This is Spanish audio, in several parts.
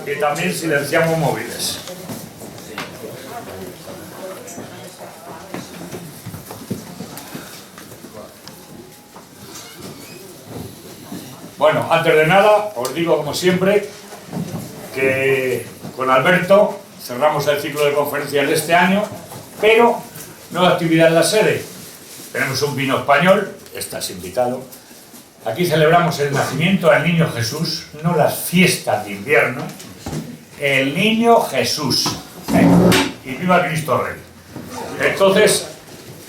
y también silenciamos móviles. Bueno, antes de nada, os digo como siempre que con Alberto cerramos el ciclo de conferencias de este año, pero nueva actividad en la sede. Tenemos un vino español, estás invitado. Aquí celebramos el nacimiento del niño Jesús, no las fiestas de invierno, el niño Jesús. Y viva Cristo Rey. Entonces,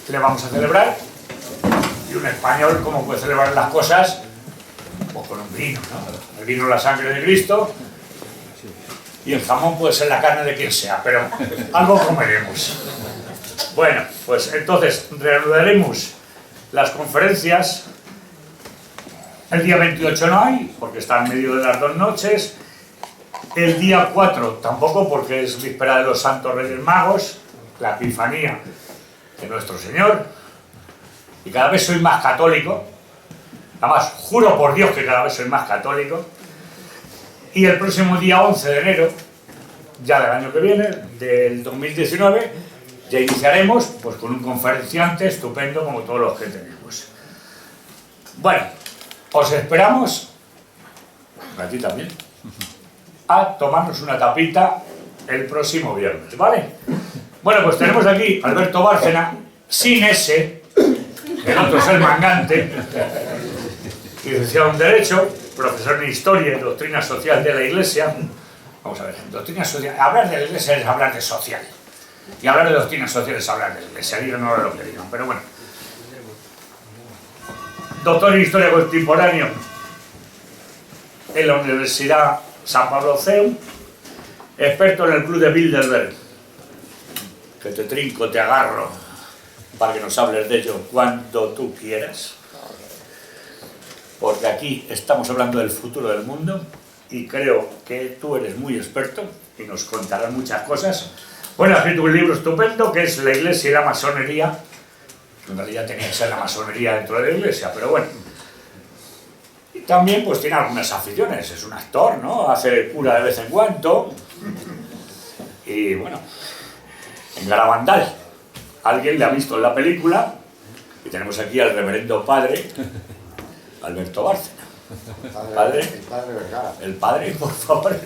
le vamos a celebrar, y un español, ¿cómo puede celebrar las cosas? Pues con un vino, ¿no? El vino es la sangre de Cristo, y el jamón puede ser la carne de quien sea, pero algo comeremos. Bueno, pues entonces reanudaremos las conferencias. El día 28 no hay, porque está en medio de las dos noches. El día 4 tampoco, porque es víspera de los Santos Reyes Magos, la Epifanía de nuestro Señor. Y cada vez soy más católico. Además, juro por Dios que cada vez soy más católico. Y el próximo día 11 de enero, ya del año que viene, del 2019, ya iniciaremos pues, con un conferenciante estupendo como todos los que tenemos. Bueno, os esperamos, a ti también, a tomarnos una tapita el próximo viernes, ¿vale? Bueno, pues tenemos aquí a Alberto Bárcena, sin ese, el otro es el mangante, licenciado en Derecho, profesor en Historia y Doctrina Social de la Iglesia. Vamos a ver, doctrina social, hablar de la Iglesia es hablar de social, y hablar de doctrina social es hablar de la Iglesia, digan no lo que digan, pero bueno. Doctor en Historia Contemporánea en la Universidad San Pablo CEU, experto en el Club de Bilderberg, que te trinco, te agarro, para que nos hables de ello cuando tú quieras, porque aquí estamos hablando del futuro del mundo, y creo que tú eres muy experto, y nos contarás muchas cosas. Bueno, ha escrito un libro estupendo, que es La Iglesia y la Masonería. En realidad tenía que ser la masonería dentro de la Iglesia, pero bueno. Y también pues tiene algunas aficiones, es un actor, ¿no? Hace cura de vez en cuando. Y bueno, en Garabandal, alguien le ha visto en la película, y tenemos aquí al reverendo padre, Alberto Bárcena. ¿Padre? El padre Vergara. El padre, por favor.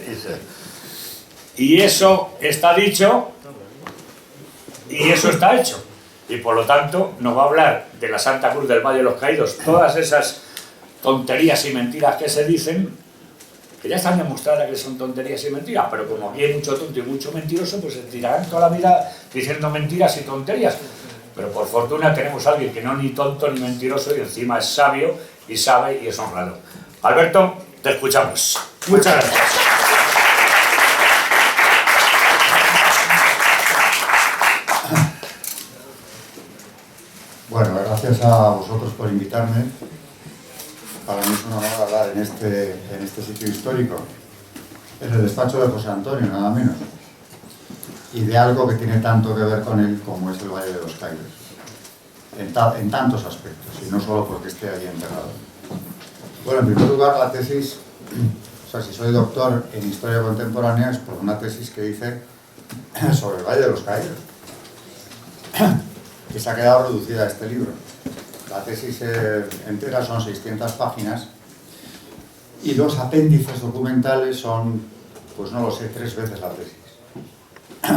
Y eso está dicho, y eso está hecho. Y por lo tanto nos va a hablar de la Santa Cruz del Valle de los Caídos, todas esas tonterías y mentiras que se dicen, que ya están demostradas que son tonterías y mentiras, pero como aquí hay mucho tonto y mucho mentiroso, pues se tirarán toda la vida diciendo mentiras y tonterías. Pero por fortuna tenemos a alguien que no ni tonto ni mentiroso, y encima es sabio y sabe y es honrado. Alberto, te escuchamos. Muchas gracias. Bueno, gracias a vosotros por invitarme. Para mí es un honor hablar en este sitio histórico, en el despacho de José Antonio, nada menos, y de algo que tiene tanto que ver con él como es el Valle de los Caídos, en tantos aspectos, y no solo porque esté ahí enterrado. Bueno, en primer lugar, la tesis, o sea, si soy doctor en Historia Contemporánea, es por una tesis que hice sobre el Valle de los Caídos, que se ha quedado reducida a este libro. La tesis entera son 600 páginas y los apéndices documentales son, pues no lo sé, 3 veces la tesis.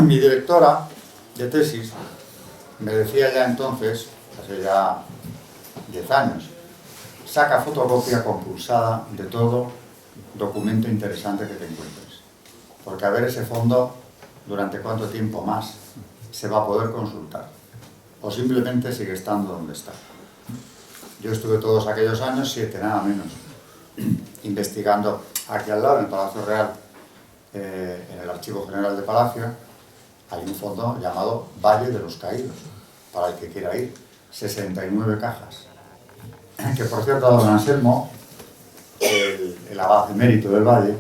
Mi directora de tesis me decía ya entonces, hace ya 10 años, saca fotocopia compulsada de todo documento interesante que te encuentres, porque a ver ese fondo durante cuánto tiempo más se va a poder consultar, o simplemente sigue estando donde está. Yo estuve todos aquellos años, 7 nada menos, investigando aquí al lado, en el Palacio Real, en el Archivo General de Palacio, hay un fondo llamado Valle de los Caídos, para el que quiera ir, 69 cajas. Que por cierto, a don Anselmo, el abad emérito del Valle,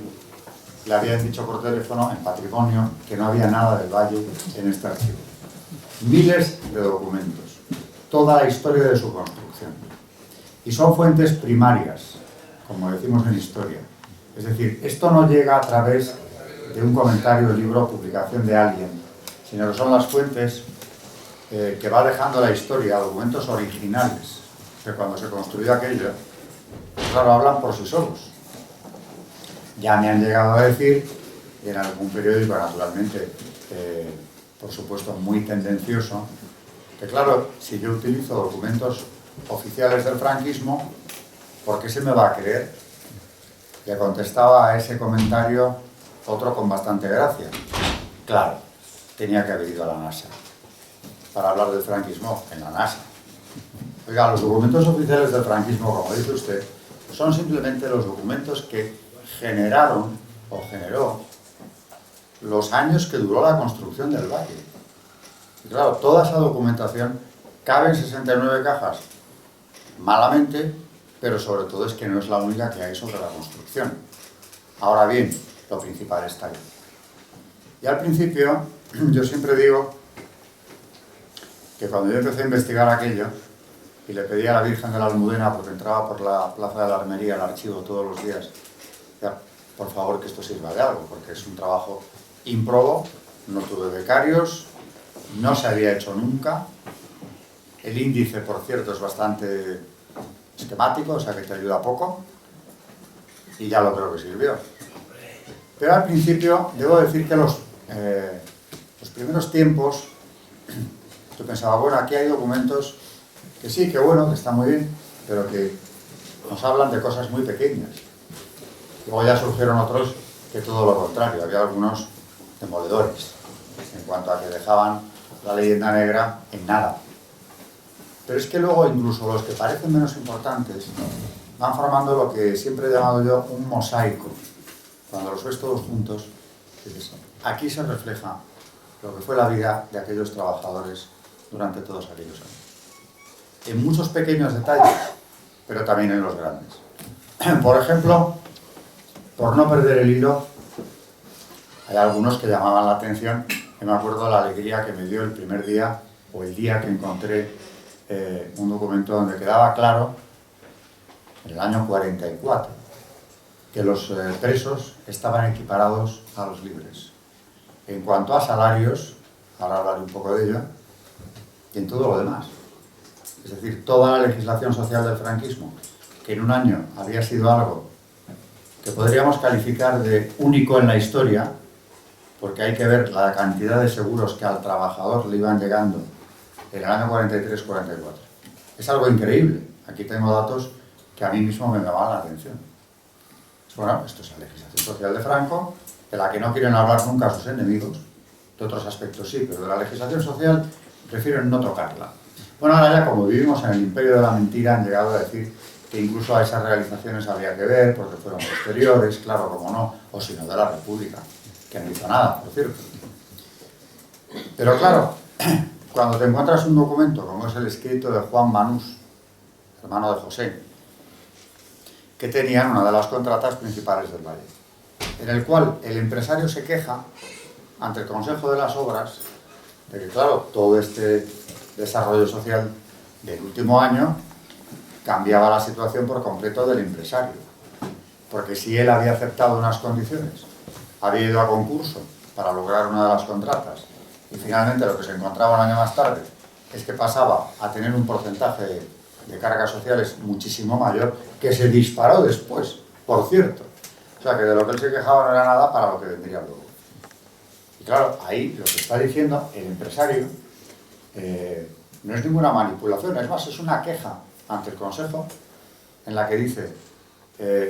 le habían dicho por teléfono en Patrimonio que no había nada del Valle en este archivo. Miles de documentos, toda la historia de su construcción. Y son fuentes primarias, como decimos en historia. Es decir, esto no llega a través de un comentario, libro, publicación de alguien, sino que son las fuentes que va dejando la historia, documentos originales, que cuando se construyó aquello, claro, hablan por sí solos. Ya me han llegado a decir, en algún periódico, naturalmente, por supuesto, muy tendencioso, que claro, si yo utilizo documentos oficiales del franquismo, ¿por qué se me va a creer? Le contestaba a ese comentario otro con bastante gracia. Claro, tenía que haber ido a la NASA para hablar del franquismo en la NASA. Oiga, los documentos oficiales del franquismo, como dice usted, son simplemente los documentos que generaron o generó los años que duró la construcción del valle. Y claro, toda esa documentación cabe en 69 cajas, malamente, pero sobre todo es que no es la única que hay sobre la construcción. Ahora bien, lo principal está ahí. Y al principio, yo siempre digo que cuando yo empecé a investigar aquello, y le pedí a la Virgen de la Almudena, porque entraba por la Plaza de la Armería, el archivo todos los días, ya, por favor que esto sirva de algo, porque es un trabajo ímprobo, no tuve becarios, no se había hecho nunca, el índice, por cierto, es bastante esquemático, o sea que te ayuda poco, y ya lo creo que sirvió. Pero al principio, debo decir que los primeros tiempos, yo pensaba, bueno, aquí hay documentos que sí, que bueno, que está muy bien, pero que nos hablan de cosas muy pequeñas. Luego ya surgieron otros que todo lo contrario, había algunos demoledores, en cuanto a que dejaban la leyenda negra en nada. Pero es que luego incluso los que parecen menos importantes van formando lo que siempre he llamado yo un mosaico. Cuando los ves todos juntos, dices, aquí se refleja lo que fue la vida de aquellos trabajadores durante todos aquellos años. En muchos pequeños detalles, pero también en los grandes. Por ejemplo, por no perder el hilo, hay algunos que llamaban la atención, y me acuerdo de la alegría que me dio el primer día, o el día que encontré un documento donde quedaba claro, en el año 44, que los presos estaban equiparados a los libres. En cuanto a salarios, ahora hablaré un poco de ello, y en todo lo demás. Es decir, toda la legislación social del franquismo, que en un año había sido algo que podríamos calificar de único en la historia, porque hay que ver la cantidad de seguros que al trabajador le iban llegando en el año 43-44. Es algo increíble. Aquí tengo datos que a mí mismo me llamaban la atención. Bueno, esto es la legislación social de Franco, de la que no quieren hablar nunca sus enemigos, de otros aspectos sí, pero de la legislación social prefieren no tocarla. Bueno, ahora ya como vivimos en el imperio de la mentira, han llegado a decir que incluso a esas realizaciones habría que ver, porque fueron posteriores, claro, como no, o si no de la República, que no hizo nada, por cierto. Pero claro, cuando te encuentras un documento, como es el escrito de Juan Manús, hermano de José, que tenían una de las contratas principales del Valle, en el cual el empresario se queja ante el Consejo de las Obras de que, claro, todo este desarrollo social del último año cambiaba la situación por completo del empresario, porque si él había aceptado unas condiciones, había ido a concurso para lograr una de las contratas y finalmente lo que se encontraba un año más tarde es que pasaba a tener un porcentaje de cargas sociales muchísimo mayor, que se disparó después, por cierto. O sea, que de lo que él se quejaba no era nada para lo que vendría luego. Y claro, ahí lo que está diciendo el empresario no es ninguna manipulación, es más, es una queja ante el Consejo en la que dice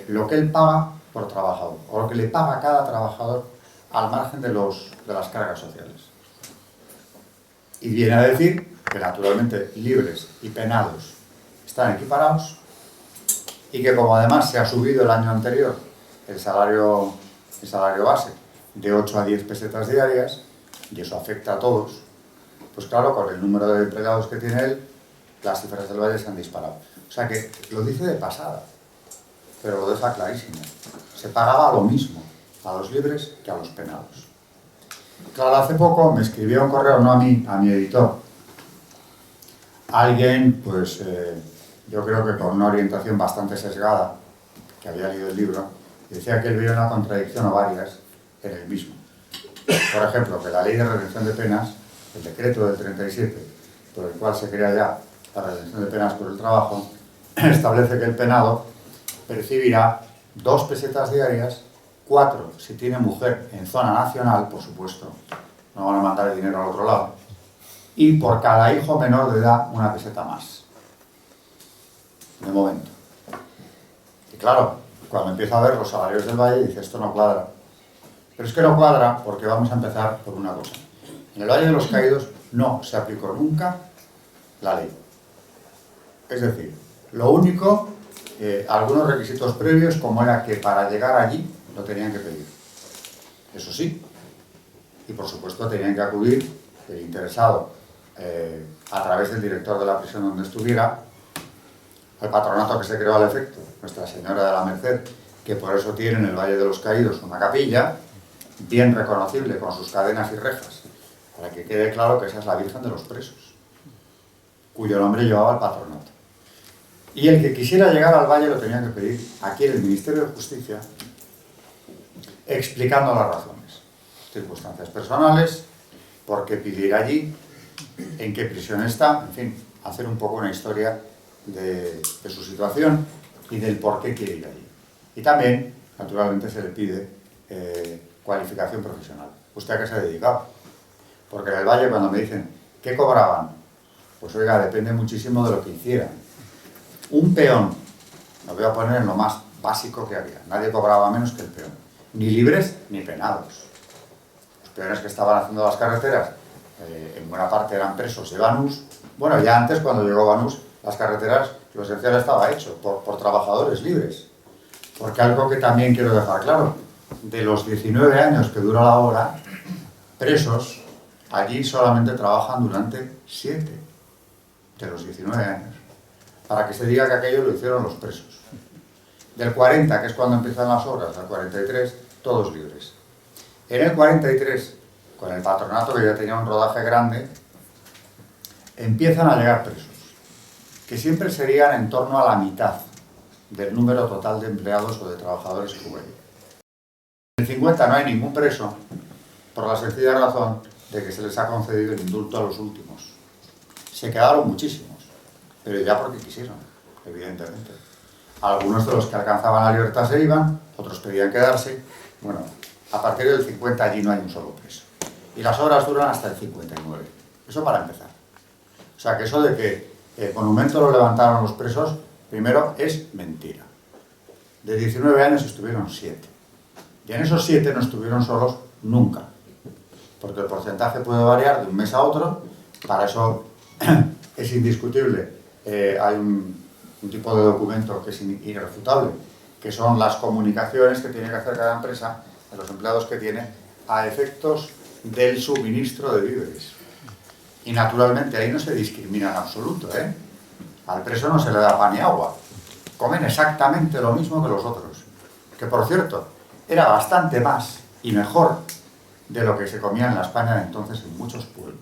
lo que él paga por trabajador, o lo que le paga a cada trabajador al margen de las cargas sociales. Y viene a decir que naturalmente libres y penados están equiparados y que como además se ha subido el año anterior el salario base de 8 a 10 pesetas diarias, y eso afecta a todos, pues claro, con el número de empleados que tiene él, las cifras del Valle se han disparado. O sea que lo dice de pasada, pero lo deja clarísimo. Se pagaba lo mismo a los libres que a los penados. Claro, hace poco me escribió un correo, no a mí, a mi editor, alguien, pues yo creo que con una orientación bastante sesgada, que había leído el libro, y decía que él veía una contradicción o varias en el mismo. Por ejemplo, que la ley de redención de penas, el decreto del 37, por el cual se crea ya la redención de penas por el trabajo, establece que el penado percibirá 2 pesetas diarias, 4 si tiene mujer en zona nacional, por supuesto, no van a mandar el dinero al otro lado, y por cada hijo menor de edad 1 peseta más. De momento. Y claro, cuando empieza a ver los salarios del Valle, dice, esto no cuadra. Pero es que no cuadra porque vamos a empezar por una cosa. En el Valle de los Caídos no se aplicó nunca la ley. Es decir, lo único, algunos requisitos previos, como era que para llegar allí lo tenían que pedir. Eso sí. Y por supuesto tenían que acudir el interesado a través del director de la prisión donde estuviera, al patronato que se creó al efecto, Nuestra Señora de la Merced, que por eso tiene en el Valle de los Caídos una capilla bien reconocible con sus cadenas y rejas, para que quede claro que esa es la Virgen de los Presos, cuyo nombre llevaba el patronato. Y el que quisiera llegar al Valle lo tenía que pedir aquí en el Ministerio de Justicia, explicando las razones, circunstancias personales, por qué pedir allí, en qué prisión está, en fin, hacer un poco una historia de su situación y del por qué quiere ir allí. Y también, naturalmente, se le pide cualificación profesional. ¿Usted a qué se ha dedicado? Porque en el Valle, cuando me dicen, ¿qué cobraban? Pues oiga, depende muchísimo de lo que hicieran. Un peón, lo voy a poner en lo más básico que había, nadie cobraba menos que el peón, ni libres ni penados. Los peones que estaban haciendo las carreteras, en buena parte eran presos de Banús. Bueno, ya antes, cuando llegó Banús, las carreteras, lo esencial estaba hecho por trabajadores libres. Porque algo que también quiero dejar claro, de los 19 años que dura la obra, presos, allí solamente trabajan durante 7 de los 19 años. Para que se diga que aquello lo hicieron los presos. Del 40, que es cuando empiezan las obras, al 43, todos libres. En el 43, con el patronato que ya tenía un rodaje grande, empiezan a llegar presos, que siempre serían en torno a la mitad del número total de empleados o de trabajadores que hubo. En el 50 no hay ningún preso, por la sencilla razón de que se les ha concedido el indulto a los últimos. Se quedaron muchísimos, pero ya porque quisieron, evidentemente. Algunos de los que alcanzaban la libertad se iban, otros pedían quedarse. Bueno, a partir del 50 allí no hay un solo preso. Y las obras duran hasta el 59. Eso para empezar. O sea, que eso de que el monumento lo levantaron los presos, primero, es mentira. De 19 años estuvieron 7. Y en esos 7 no estuvieron solos nunca. Porque el porcentaje puede variar de un mes a otro. Para eso es indiscutible. Hay un tipo de documento que es irrefutable, que son las comunicaciones que tiene que hacer cada empresa de los empleados que tiene a efectos del suministro de víveres. Y naturalmente ahí no se discrimina en absoluto, ¿eh? Al preso no se le da pan y agua. Comen exactamente lo mismo que los otros. Que por cierto, era bastante más y mejor de lo que se comía en la España de entonces en muchos pueblos.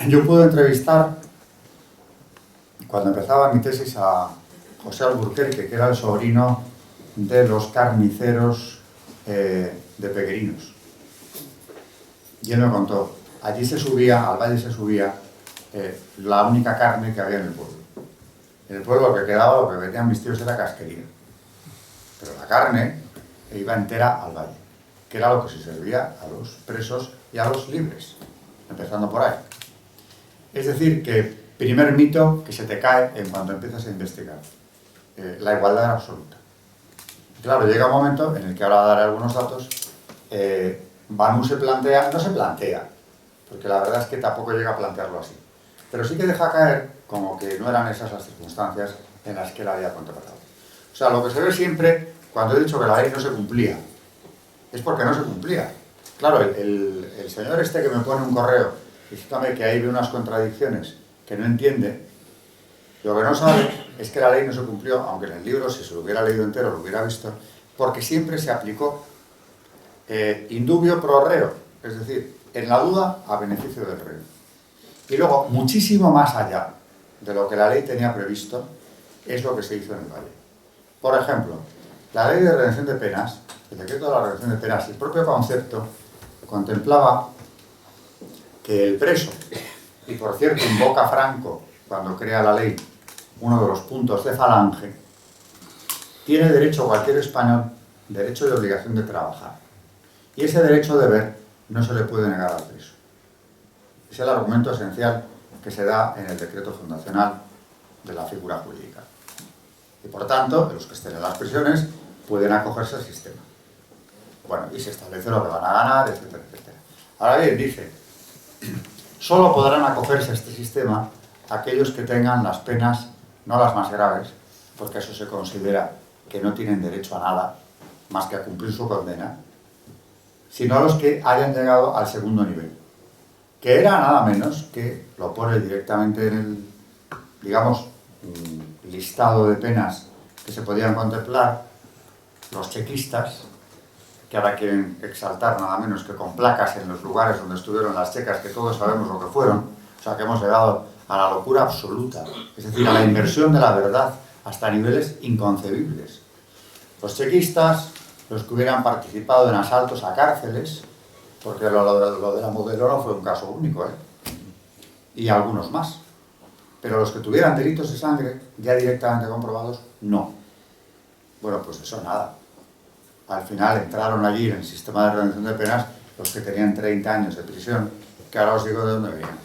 Yo pude entrevistar, cuando empezaba mi tesis, a José Alburquerque, que era el sobrino de los carniceros de Pequerinos. Y él me contó, allí se subía, al Valle se subía, la única carne que había en el pueblo. En el pueblo lo que quedaba, lo que vendían mis tíos era casquería. Pero la carne iba entera al Valle, que era lo que se servía a los presos y a los libres, empezando por ahí. Es decir, que primer mito que se te cae en cuanto empiezas a investigar, la igualdad absoluta. Claro, llega un momento en el que ahora daré algunos datos, Banús se plantea, no se plantea, porque la verdad es que tampoco llega a plantearlo así, pero sí que deja caer como que no eran esas las circunstancias en las que él había contemplado. O sea, lo que se ve siempre, cuando he dicho que la ley no se cumplía, es porque no se cumplía. Claro, el señor este que me pone un correo diciéndome que ahí ve unas contradicciones que no entiende, lo que no sabe es que la ley no se cumplió, aunque en el libro, si se lo hubiera leído entero, lo hubiera visto, porque siempre se aplicó in dubio pro reo, es decir, en la duda a beneficio del reo. Y luego, muchísimo más allá de lo que la ley tenía previsto, es lo que se hizo en el Valle. Por ejemplo, La ley de redención de penas, el decreto de la redención de penas, el propio concepto contemplaba que el preso, y por cierto invoca Franco cuando crea la ley uno de los puntos de Falange, tiene derecho cualquier español, derecho y obligación de trabajar. Y ese derecho-deber no se le puede negar al preso. Es el argumento esencial que se da en el decreto fundacional de la figura jurídica. Y por tanto, los que estén en las prisiones pueden acogerse al sistema. Bueno, y se establece lo que van a ganar, etcétera, etcétera. Ahora bien, dice, solo podrán acogerse a este sistema aquellos que tengan las penas, no las más graves, porque eso se considera que no tienen derecho a nada más que a cumplir su condena, sino a los que hayan llegado al segundo nivel, que era nada menos que, lo pone directamente en el, digamos, listado de penas que se podían contemplar, los chequistas, que ahora quieren exaltar nada menos que con placas en los lugares donde estuvieron las checas, que todos sabemos lo que fueron, o sea que hemos llegado a la locura absoluta, es decir, a la inversión de la verdad hasta niveles inconcebibles. Los chequistas, los que hubieran participado en asaltos a cárceles, porque lo de la Modelo no fue un caso único, y algunos más. Pero los que tuvieran delitos de sangre, ya directamente comprobados, no. Bueno, pues eso nada. Al final entraron allí en el sistema de redención de penas los que tenían 30 años de prisión, que ahora os digo de dónde venían.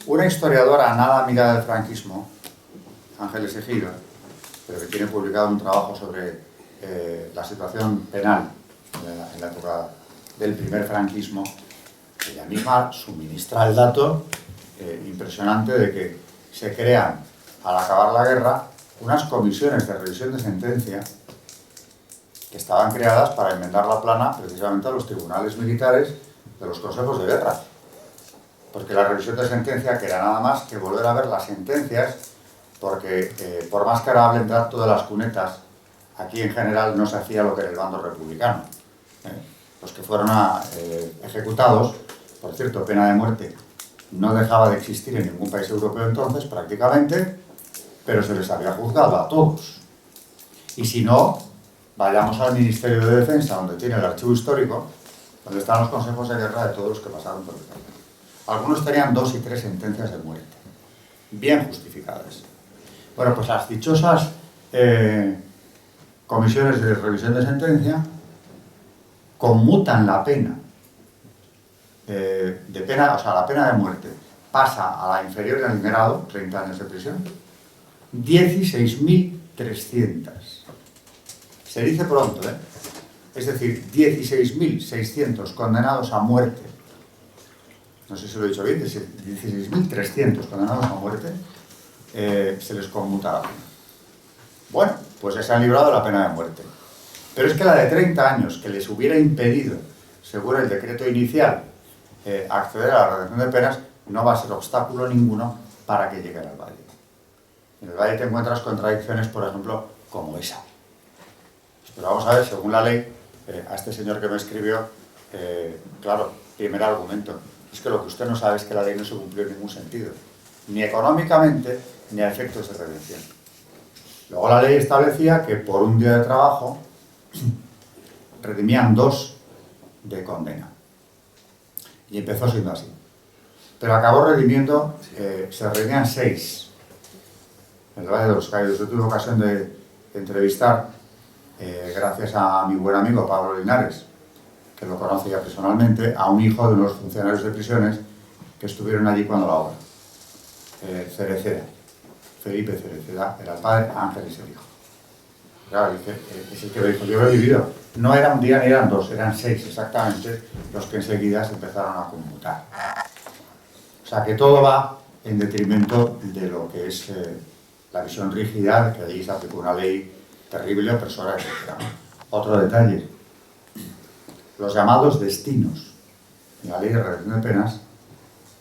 Una historiadora nada amiga del franquismo, Ángeles Ejido, pero que tiene publicado un trabajo sobre la situación penal en la época del primer franquismo, ella misma suministra el dato impresionante de que se crean, al acabar la guerra, unas comisiones de revisión de sentencia que estaban creadas para enmendar la plana precisamente a los tribunales militares de los consejos de guerra. Porque la revisión de sentencia, que era nada más que volver a ver las sentencias, porque por más que ahora hablen tanto de las cunetas, aquí en general no se hacía lo que era el bando republicano. Los que fueron ejecutados, por cierto, pena de muerte no dejaba de existir en ningún país europeo entonces, prácticamente, pero se les había juzgado a todos. Y si no, vayamos al Ministerio de Defensa, donde tiene el archivo histórico, donde están los consejos de guerra de todos los que pasaron por el campo. Algunos tenían 2 y 3 sentencias de muerte, bien justificadas. Bueno, pues las dichosas comisiones de revisión de sentencia conmutan la pena o sea, la pena de muerte pasa a la inferior del grado, 30 años de prisión, 16.300. Se dice pronto, es decir, 16.600 condenados a muerte. No sé si lo he dicho bien, 16.300 condenados a muerte, se les conmuta la pena. Bueno, pues ya se han librado de la pena de muerte. Pero es que la de 30 años, que les hubiera impedido, según el decreto inicial, acceder a la redención de penas, no va a ser obstáculo ninguno para que lleguen al Valle. En el Valle te encuentras contradicciones, por ejemplo, como esa. Pero vamos a ver, según la ley, a este señor que me escribió, claro, primer argumento, es que lo que usted no sabe es que la ley no se cumplió en ningún sentido, ni económicamente, ni a efectos de redención. Luego la ley establecía que por un día de trabajo redimían 2 de condena. Y empezó siendo así. Pero acabó redimiendo, se redimían 6. En el Valle de los Caídos. Yo tuve ocasión de entrevistar, gracias a mi buen amigo Pablo Linares, que lo conoce ya personalmente, a un hijo de unos funcionarios de prisiones que estuvieron allí cuando la obra. Cereceda. Felipe Cereceda era el padre, Ángel es el hijo. Claro, es el que me dijo, yo lo he vivido. No era un día ni eran 2, eran 6 exactamente los que enseguida se empezaron a conmutar. O sea que todo va en detrimento de lo que es la visión rígida de que allí se aplicó una ley terrible, opresora, etc. Otro detalle, los llamados destinos de la ley de redención de penas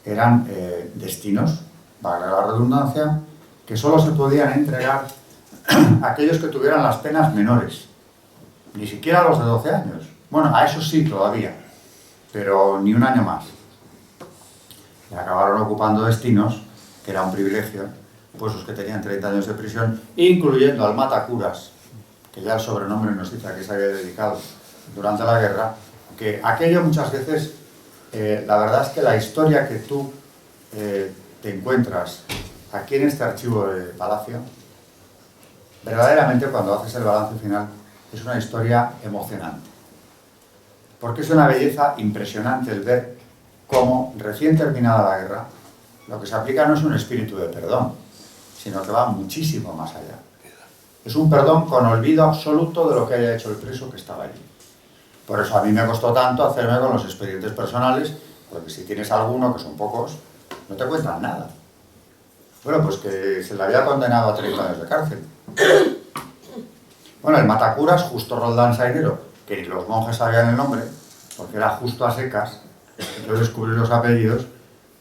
eran destinos, valga la redundancia, que solo se podían entregar a aquellos que tuvieran las penas menores, ni siquiera a los de 12 años. Bueno, a esos sí todavía, pero ni un año más. Y acabaron ocupando destinos, que era un privilegio, pues los que tenían 30 años de prisión, incluyendo al matacuras, que ya el sobrenombre nos dice a qué se había dedicado durante la guerra, que aquello muchas veces, la verdad es que la historia que tú te encuentras aquí en este archivo de Palacio, verdaderamente cuando haces el balance final, es una historia emocionante. Porque es una belleza impresionante el ver cómo, recién terminada la guerra, lo que se aplica no es un espíritu de perdón, sino que va muchísimo más allá. Es un perdón con olvido absoluto de lo que haya hecho el preso que estaba allí. Por eso a mí me costó tanto hacerme con los expedientes personales, porque si tienes alguno, que son pocos, no te cuentan nada. Bueno, pues que se le había condenado a 30 años de cárcel. Bueno, el matacuras, Justo Roldán Sainero, que ni los monjes sabían el nombre, porque era justo a secas, yo descubrí los apellidos,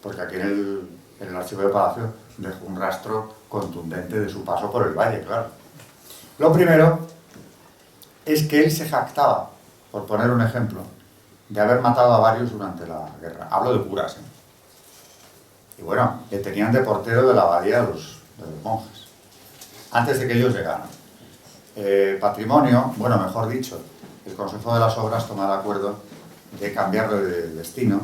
porque aquí en el archivo de Palacio dejó un rastro contundente de su paso por el valle, claro. Lo primero es que él se jactaba, por poner un ejemplo, de haber matado a varios durante la guerra. Hablo de curas, ¿eh? Y bueno, le tenían de portero de la abadía de los monjes, antes de que ellos llegaran. Patrimonio, bueno, mejor dicho, el Consejo de las Obras toma el acuerdo de cambiarlo de destino,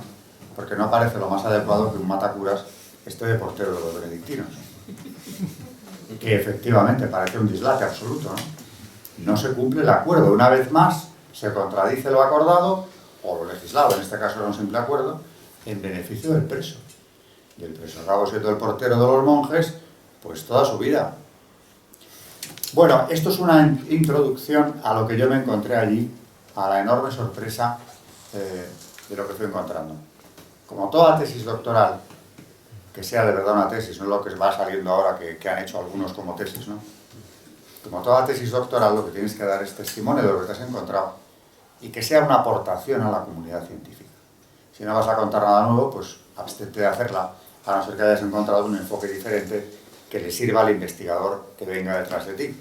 porque no parece lo más adecuado que un matacuras esté de portero de los benedictinos. Que efectivamente parece un dislate absoluto, ¿no? No se cumple el acuerdo. Una vez más, se contradice lo acordado, o lo legislado, en este caso era un simple acuerdo, en beneficio del preso. Y el preso acabó siendo el portero de los monjes, pues toda su vida. Bueno, esto es una introducción a lo que yo me encontré allí, a la enorme sorpresa de lo que fui encontrando. Como toda tesis doctoral, que sea de verdad una tesis, no es lo que va saliendo ahora que han hecho algunos como tesis, ¿no? Como toda tesis doctoral, lo que tienes que dar es testimonio de lo que te has encontrado y que sea una aportación a la comunidad científica. Si no vas a contar nada nuevo, pues abstente de hacerla, a no ser que hayas encontrado un enfoque diferente que le sirva al investigador que venga detrás de ti.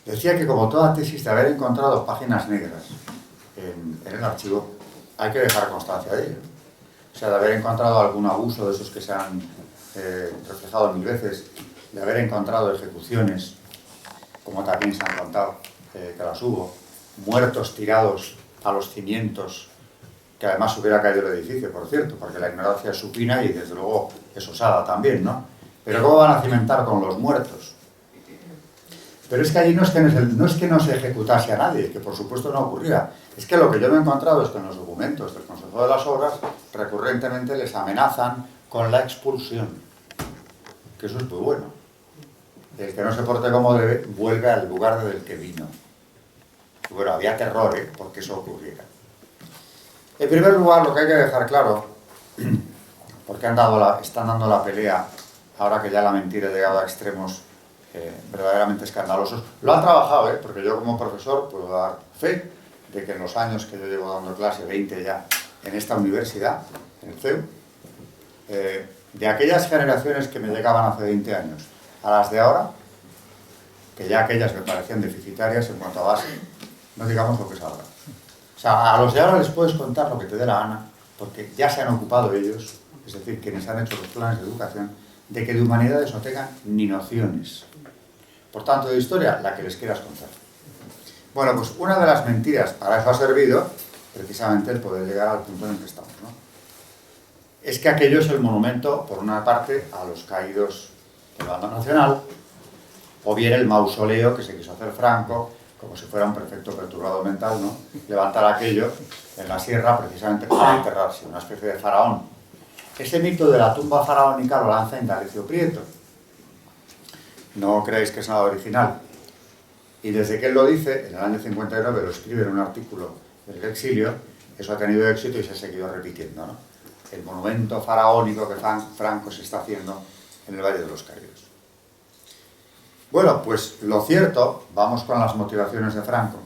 Decía que como toda tesis, de haber encontrado páginas negras en el archivo, hay que dejar constancia de ello. O sea, de haber encontrado algún abuso de esos que se han reflejado 1000 veces, de haber encontrado ejecuciones, como también se han contado, que las hubo, muertos tirados a los cimientos, que además hubiera caído el edificio, por cierto, porque la ignorancia es supina y desde luego es osada también, ¿no? Pero ¿cómo van a cimentar con los muertos? Pero es que allí no es que no se ejecutase a nadie, que por supuesto no ocurría. Es que lo que yo me he encontrado es que en los documentos del Consejo de las Obras recurrentemente les amenazan con la expulsión. Que eso es muy bueno. El que no se porte como debe vuelve al lugar del que vino. Y bueno, había terror, porque eso ocurriera. En primer lugar, lo que hay que dejar claro, porque están dando la pelea, ahora que ya la mentira ha llegado a extremos verdaderamente escandalosos. Lo han trabajado, porque yo como profesor puedo dar fe de que en los años que yo llevo dando clase, 20 ya, en esta universidad, en el CEU, de aquellas generaciones que me llegaban hace 20 años a las de ahora, que ya aquellas me parecían deficitarias en cuanto a base, no digamos lo que es ahora. O sea, a los de ahora les puedes contar lo que te dé la gana, porque ya se han ocupado ellos, es decir, quienes han hecho los planes de educación, de que de humanidades no tengan ni nociones. Por tanto, de historia, la que les quieras contar. Bueno, pues una de las mentiras, para eso ha servido, precisamente el poder llegar al punto en el que estamos, ¿no? Es que aquello es el monumento, por una parte, a los caídos del bando nacional, o bien el mausoleo que se quiso hacer Franco, como si fuera un perfecto perturbado mental, ¿no? Levantar aquello en la sierra precisamente para enterrarse, una especie de faraón. Ese mito de la tumba faraónica lo lanza Indalecio Prieto. No creéis que es nada original. Y desde que él lo dice, en el año 59 lo escribe en un artículo del exilio, eso ha tenido éxito y se ha seguido repitiendo, ¿no? El monumento faraónico que Franco se está haciendo en el Valle de los Caídos. Bueno, pues lo cierto, vamos con las motivaciones de Franco.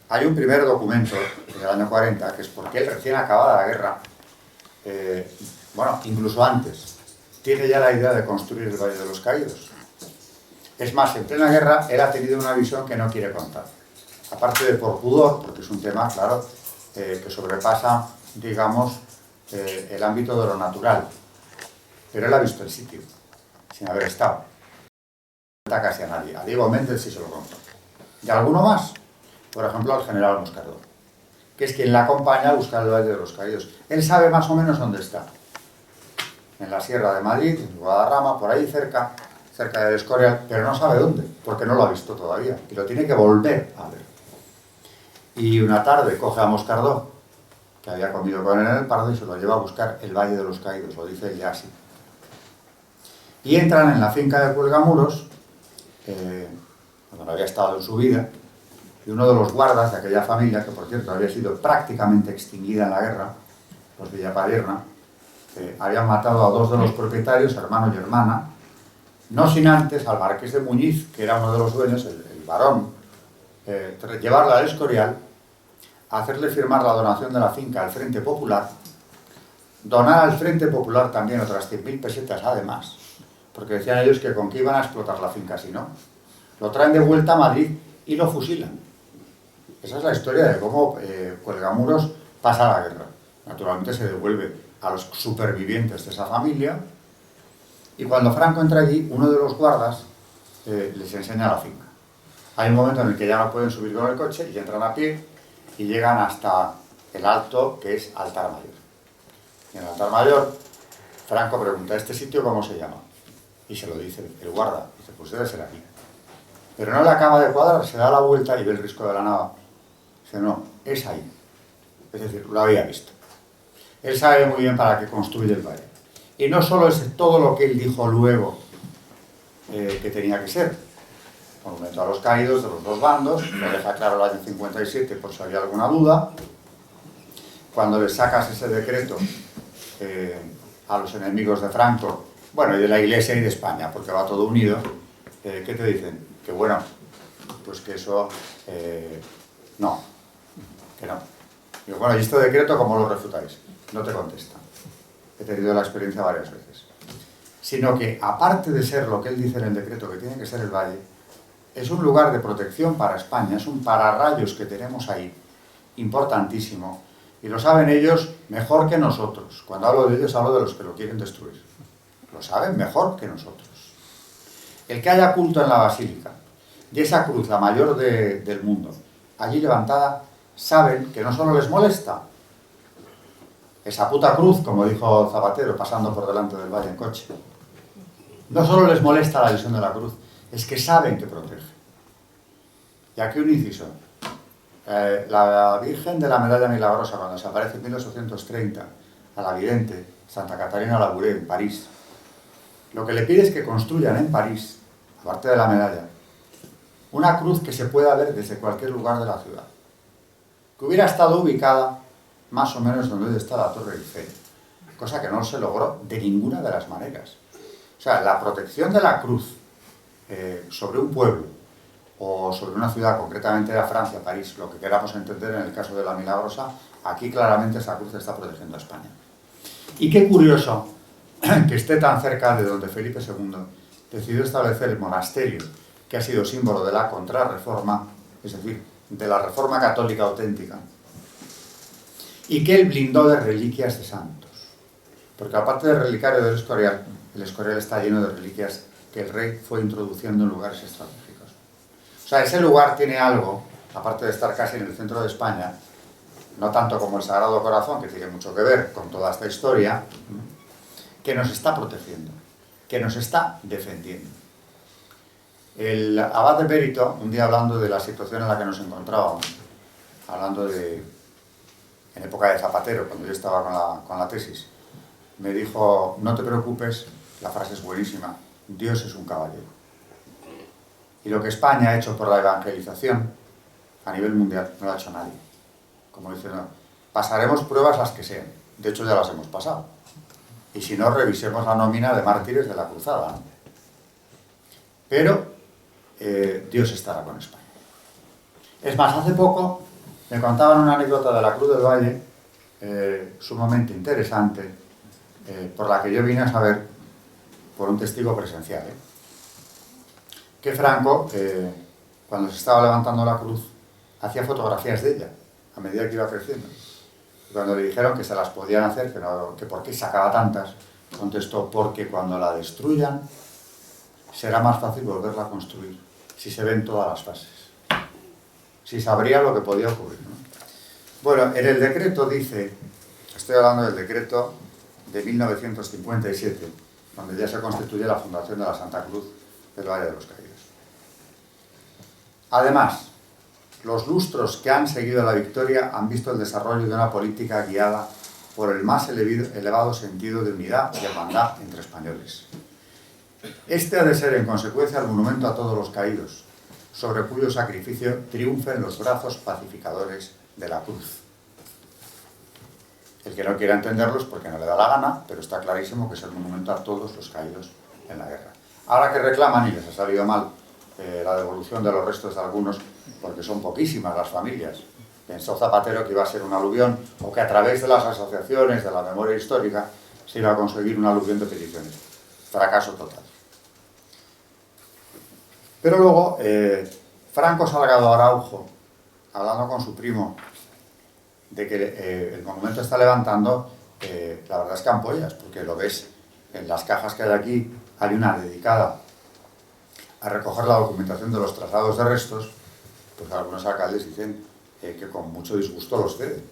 Hay un primer documento del año 40, que es porque él recién acabada la guerra, bueno, incluso antes, tiene ya la idea de construir el Valle de los Caídos. Es más, en plena guerra, él ha tenido una visión que no quiere contar. Aparte de por pudor, porque es un tema, claro, que sobrepasa, digamos, el ámbito de lo natural. pero él ha visto el sitio, sin haber estado. No cuenta casi a nadie. A Diego Méndez sí se lo contó. ¿Y alguno más? Por ejemplo, al general Moscardó, que es quien le acompaña a buscar el Valle de los Caídos. Él sabe más o menos dónde está. En la Sierra de Madrid, en Guadarrama, por ahí cerca del Escorial, pero no sabe dónde, porque no lo ha visto todavía, y lo tiene que volver a ver. Y una tarde coge a Moscardó, que había comido con él en el Pardo, y se lo lleva a buscar el Valle de los Caídos, lo dice él ya así. Y entran en la finca de Cuelgamuros, cuando no había estado en su vida, y uno de los guardas de aquella familia, que por cierto había sido prácticamente extinguida en la guerra, los Villapadierna, habían matado a dos de los propietarios, hermano y hermana, no sin antes al marqués de Muñiz, que era uno de los dueños, el varón, llevarla al Escorial, hacerle firmar la donación de la finca al Frente Popular, donar al Frente Popular también otras 100.000 pesetas además, porque decían ellos que con qué iban a explotar la finca si no. Lo traen de vuelta a Madrid y lo fusilan. Esa es la historia de cómo Cuelgamuros pasa la guerra. Naturalmente se devuelve a los supervivientes de esa familia, y cuando Franco entra allí, uno de los guardas les enseña la finca. Hay un momento en el que ya no pueden subir con el coche y entran a pie y llegan hasta el alto, que es Altar Mayor. Y en el Altar Mayor, Franco pregunta: ¿este sitio cómo se llama? Y se lo dice el guarda. Dice: pues debe ser aquí. Pero no le acaba de cuadrar, se da la vuelta y ve el risco de la nava. Dice: no, es ahí. Es decir, lo había visto. Él sabe muy bien para qué construye el valle. Y no solo es todo lo que él dijo luego que tenía que ser. Monumento a los caídos de los dos bandos, lo deja claro el año 57 por si había alguna duda. Cuando le sacas ese decreto a los enemigos de Franco, bueno, y de la Iglesia y de España, porque va todo unido, ¿qué te dicen? Que bueno, pues que eso, no, que no. Digo: bueno, ¿y este decreto cómo lo refutáis? No te contestan. He tenido la experiencia varias veces. Sino que, aparte de ser lo que él dice en el decreto, que tiene que ser el valle, es un lugar de protección para España, es un pararrayos que tenemos ahí, importantísimo, y lo saben ellos mejor que nosotros. Cuando hablo de ellos, hablo de los que lo quieren destruir. Lo saben mejor que nosotros. El que haya culto en la basílica, y esa cruz, la mayor del mundo, allí levantada, saben que no solo les molesta esa puta cruz, como dijo Zapatero pasando por delante del valle en coche, no solo les molesta la visión de la cruz, es que saben que protege. Y aquí un inciso. La Virgen de la Medalla Milagrosa, cuando se aparece en 1830 a la vidente Santa Catarina Labouré en París, lo que le pide es que construyan en París, aparte de la medalla, una cruz que se pueda ver desde cualquier lugar de la ciudad, que hubiera estado ubicada más o menos donde hoy está la Torre Eiffel, cosa que no se logró de ninguna de las maneras. O sea, la protección de la cruz sobre un pueblo o sobre una ciudad, concretamente era Francia, París, lo que queramos entender en el caso de la Milagrosa, aquí claramente esa cruz está protegiendo a España. Y qué curioso que esté tan cerca de donde Felipe II decidió establecer el monasterio, que ha sido símbolo de la contrarreforma, es decir, de la reforma católica auténtica, y que él blindó de reliquias de santos. Porque aparte del relicario del Escorial, el Escorial está lleno de reliquias que el rey fue introduciendo en lugares estratégicos. O sea, ese lugar tiene algo, aparte de estar casi en el centro de España, no tanto como el Sagrado Corazón, que tiene mucho que ver con toda esta historia, que nos está protegiendo, que nos está defendiendo. El abad de Périto, un día hablando de la situación en la que nos encontrábamos, hablando en época de Zapatero, cuando yo estaba con la tesis, me dijo: no te preocupes, la frase es buenísima, Dios es un caballero. Y lo que España ha hecho por la evangelización a nivel mundial no lo ha hecho nadie. Como dice, no, pasaremos pruebas las que sean, de hecho ya las hemos pasado. Y si no, revisemos la nómina de mártires de la cruzada, ¿no? Pero Dios estará con España. Es más, hace poco me contaban una anécdota de la Cruz del Valle sumamente interesante, por la que yo vine a saber por un testigo presencial, que Franco, cuando se estaba levantando la cruz, hacía fotografías de ella a medida que iba creciendo. Y cuando le dijeron que se las podían hacer, que por qué sacaba tantas, Contestó, porque cuando la destruyan será más fácil volverla a construir, si se ven todas las fases, si sabría lo que podía ocurrir, ¿no? Bueno, en el decreto dice, estoy hablando del decreto de 1957, donde ya se constituye la fundación de la Santa Cruz del Valle de los Caídos. Además, los lustros que han seguido la victoria han visto el desarrollo de una política guiada por el más elevado sentido de unidad y hermandad entre españoles. Este ha de ser, en consecuencia, el monumento a todos los caídos, sobre cuyo sacrificio triunfen los brazos pacificadores de la cruz. El que no quiera entenderlo es porque no le da la gana, pero está clarísimo que es el monumento a todos los caídos en la guerra. Ahora que reclaman, y les ha salido mal, la devolución de los restos de algunos, porque son poquísimas las familias. Pensó Zapatero que iba a ser un aluvión, o que a través de las asociaciones, de la memoria histórica, se iba a conseguir un aluvión de peticiones. Fracaso total. Pero luego, Franco Salgado Araujo, hablando con su primo, de que el monumento está levantando, la verdad es que ampollas, porque lo ves en las cajas que hay aquí, hay una dedicada a recoger la documentación de los traslados de restos, pues algunos alcaldes dicen que con mucho disgusto los ceden,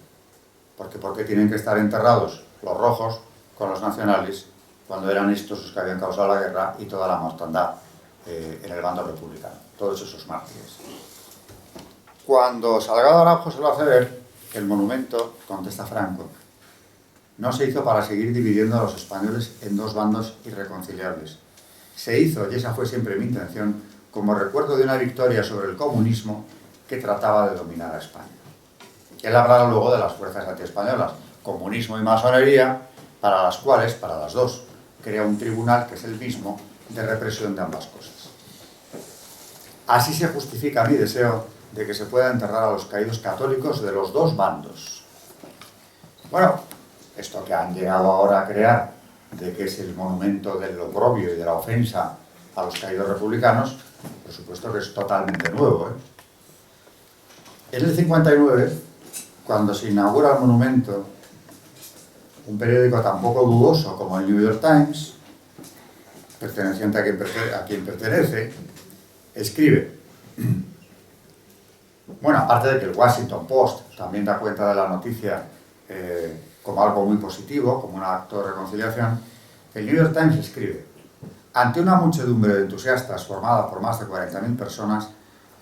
porque ¿por qué tienen que estar enterrados los rojos con los nacionales cuando eran estos los que habían causado la guerra y toda la mortandad en el bando republicano, todos esos mártires? Cuando Salgado Araujo se lo hace ver, el monumento, contesta Franco, no se hizo para seguir dividiendo a los españoles en dos bandos irreconciliables. Se hizo, y esa fue siempre mi intención, como recuerdo de una victoria sobre el comunismo que trataba de dominar a España. Él hablará luego de las fuerzas antiespañolas, comunismo y masonería, para las cuales, para las dos, crea un tribunal que es el mismo de represión de ambas cosas. Así se justifica mi deseo de que se pueda enterrar a los caídos católicos de los dos bandos. Bueno, esto que han llegado ahora a crear, de que es el monumento del oprobio y de la ofensa a los caídos republicanos, por supuesto que es totalmente nuevo, En el 59, cuando se inaugura el monumento, un periódico tan poco dudoso como el New York Times, perteneciente a quien pertenece, escribe, bueno, aparte de que el Washington Post también da cuenta de la noticia como algo muy positivo, como un acto de reconciliación, el New York Times escribe, ante una muchedumbre de entusiastas formada por más de 40.000 personas,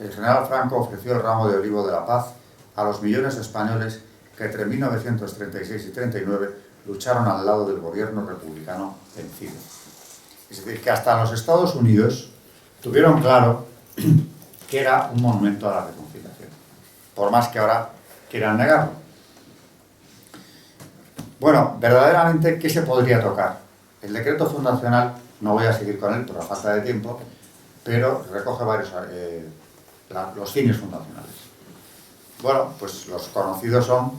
el general Franco ofreció el ramo de olivo de la paz a los millones de españoles que entre 1936 y 39 lucharon al lado del gobierno republicano vencido. Es decir, que hasta en los Estados Unidos tuvieron claro que era un monumento a la reconciliación, por más que ahora quieran negarlo. Bueno, verdaderamente, ¿qué se podría tocar? El decreto fundacional, no voy a seguir con él por la falta de tiempo, pero recoge varios los fines fundacionales. Bueno, pues los conocidos son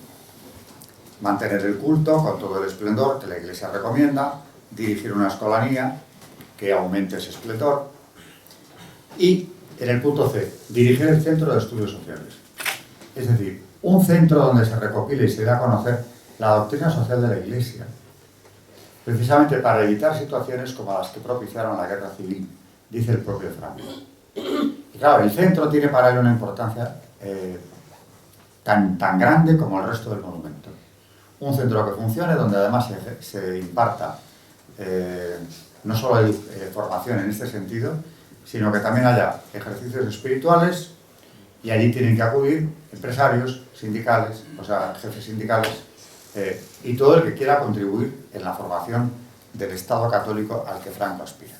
mantener el culto con todo el esplendor que la Iglesia recomienda, dirigir una escolanía que aumente ese esplendor y, en el punto C, dirigir el Centro de Estudios Sociales. Es decir, un centro donde se recopile y se dé a conocer la doctrina social de la Iglesia, precisamente para evitar situaciones como las que propiciaron la guerra civil, dice el propio Franco. Y claro, el centro tiene para él una importancia tan grande como el resto del monumento. Un centro que funcione, donde además se imparta no solo formación en este sentido, sino que también haya ejercicios espirituales, y allí tienen que acudir empresarios, sindicales, o sea, jefes sindicales, y todo el que quiera contribuir en la formación del Estado católico al que Franco aspira.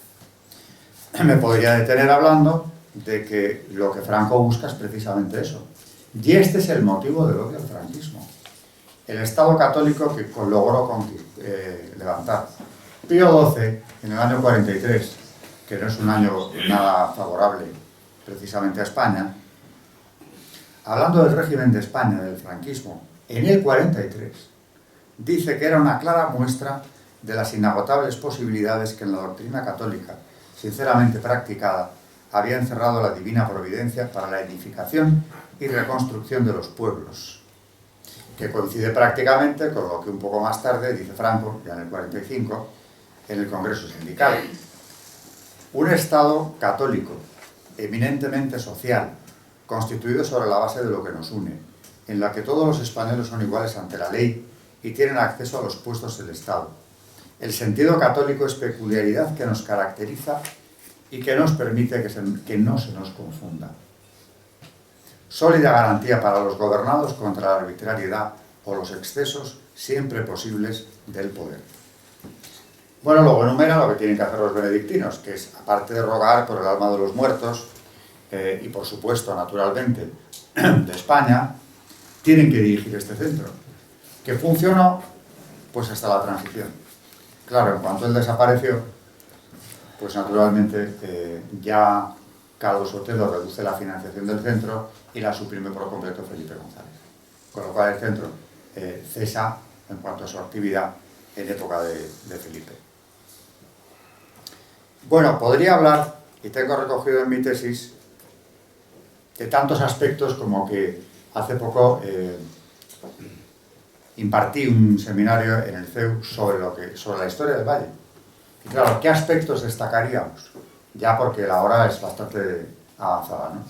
Me podría detener hablando de que lo que Franco busca es precisamente eso. Y este es el motivo del odio al franquismo. El Estado católico que logró levantar. Pío XII, en el año 43, que no es un año nada favorable precisamente a España, hablando del régimen de España, del franquismo, en el 43, dice que era una clara muestra de las inagotables posibilidades que en la doctrina católica, sinceramente practicada, había encerrado la divina providencia para la edificación y reconstrucción de los pueblos, que coincide prácticamente con lo que un poco más tarde dice Franco, ya en el 45, en el Congreso Sindical. Un Estado católico, eminentemente social, constituido sobre la base de lo que nos une, en la que todos los españoles son iguales ante la ley y tienen acceso a los puestos del Estado. El sentido católico es peculiaridad que nos caracteriza y que nos permite que no se nos confunda. Sólida garantía para los gobernados contra la arbitrariedad o los excesos siempre posibles del poder. Bueno, luego enumera lo que tienen que hacer los benedictinos, que es, aparte de rogar por el alma de los muertos, y por supuesto, naturalmente, de España, tienen que dirigir este centro, que funcionó pues hasta la transición. Claro, en cuanto él desapareció, pues naturalmente ya Calvo Sotelo reduce la financiación del centro y la suprime por completo Felipe González. Con lo cual el centro cesa en cuanto a su actividad en época de Felipe. Bueno, podría hablar, y tengo recogido en mi tesis, de tantos aspectos como que hace poco impartí un seminario en el CEU sobre la historia del Valle. Y claro, ¿qué aspectos destacaríamos? Ya porque la hora es bastante avanzada, ¿no?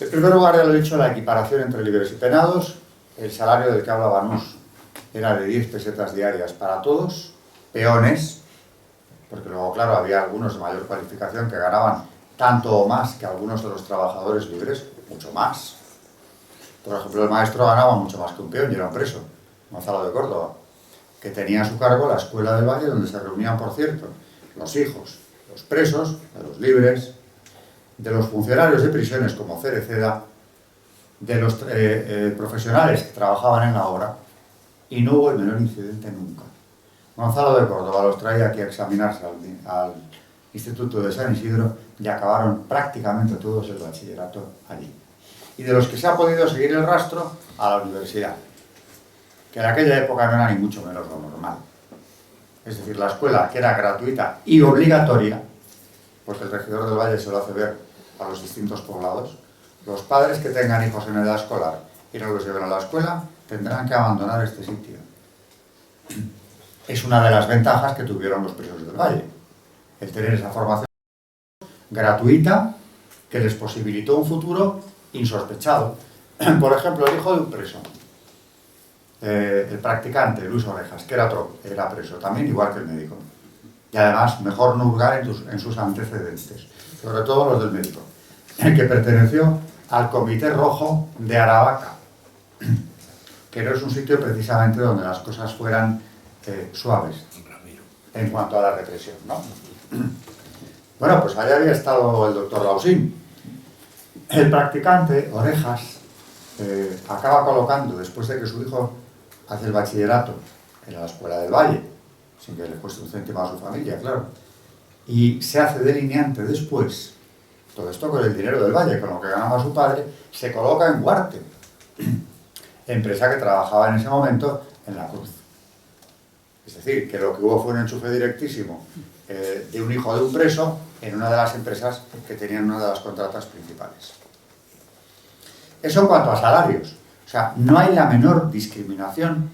En primer lugar, ya lo he dicho, la equiparación entre libres y penados. El salario del que habla Banús era de 10 pesetas diarias para todos, peones, porque luego, claro, había algunos de mayor cualificación que ganaban tanto o más que algunos de los trabajadores libres, mucho más. Por ejemplo, el maestro ganaba mucho más que un peón y era un preso, Gonzalo de Córdoba, que tenía a su cargo la Escuela del Valle, donde se reunían, por cierto, los hijos, los presos, de los libres, de los funcionarios de prisiones como Cereceda, de los profesionales que trabajaban en la obra, y no hubo el menor incidente nunca. Gonzalo de Córdoba los traía aquí a examinarse al Instituto de San Isidro y acabaron prácticamente todos el bachillerato allí. Y de los que se ha podido seguir el rastro, a la universidad, que en aquella época no era ni mucho menos lo normal. Es decir, la escuela, que era gratuita y obligatoria, porque el regidor del Valle se lo hace ver a los distintos poblados, los padres que tengan hijos en edad escolar y no los lleven a la escuela, tendrán que abandonar este sitio. Es una de las ventajas que tuvieron los presos del Valle, el tener esa formación gratuita que les posibilitó un futuro insospechado. Por ejemplo, el hijo de un preso, el practicante Luis Orejas, que era preso, también igual que el médico. Y además, mejor no hurgar en sus antecedentes, sobre todo los del médico, que perteneció al Comité Rojo de Aravaca, que no es un sitio precisamente donde las cosas fueran suaves en cuanto a la represión, ¿no? Bueno, pues allá había estado el doctor Lausín. El practicante, Orejas, acaba colocando, después de que su hijo hace el bachillerato en la Escuela del Valle, sin que le cueste un céntimo a su familia, claro, y se hace delineante después, todo esto con el dinero del Valle, con lo que ganaba su padre, se coloca en Guarte, empresa que trabajaba en ese momento en la Cruz. Es decir, que lo que hubo fue un enchufe directísimo de un hijo de un preso en una de las empresas que tenían una de las contratas principales. Eso en cuanto a salarios. O sea, no hay la menor discriminación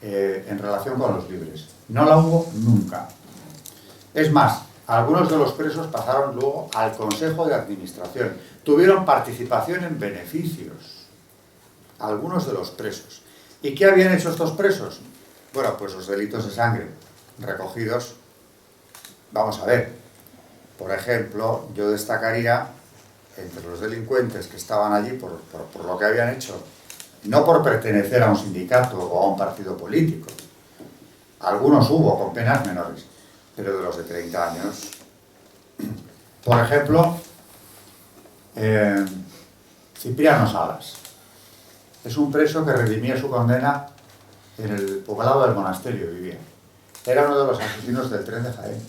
en relación con los libres. No la hubo nunca. Es más, algunos de los presos pasaron luego al Consejo de Administración. Tuvieron participación en beneficios. Algunos de los presos. ¿Y qué habían hecho estos presos? Bueno, pues los delitos de sangre recogidos. Vamos a ver. Por ejemplo, yo destacaría entre los delincuentes que estaban allí por lo que habían hecho, no por pertenecer a un sindicato o a un partido político. Algunos hubo con penas menores, pero de los de 30 años. Por ejemplo, Cipriano Salas. Es un preso que redimía su condena en el poblado del monasterio, vivía. Era uno de los asesinos del tren de Jaén.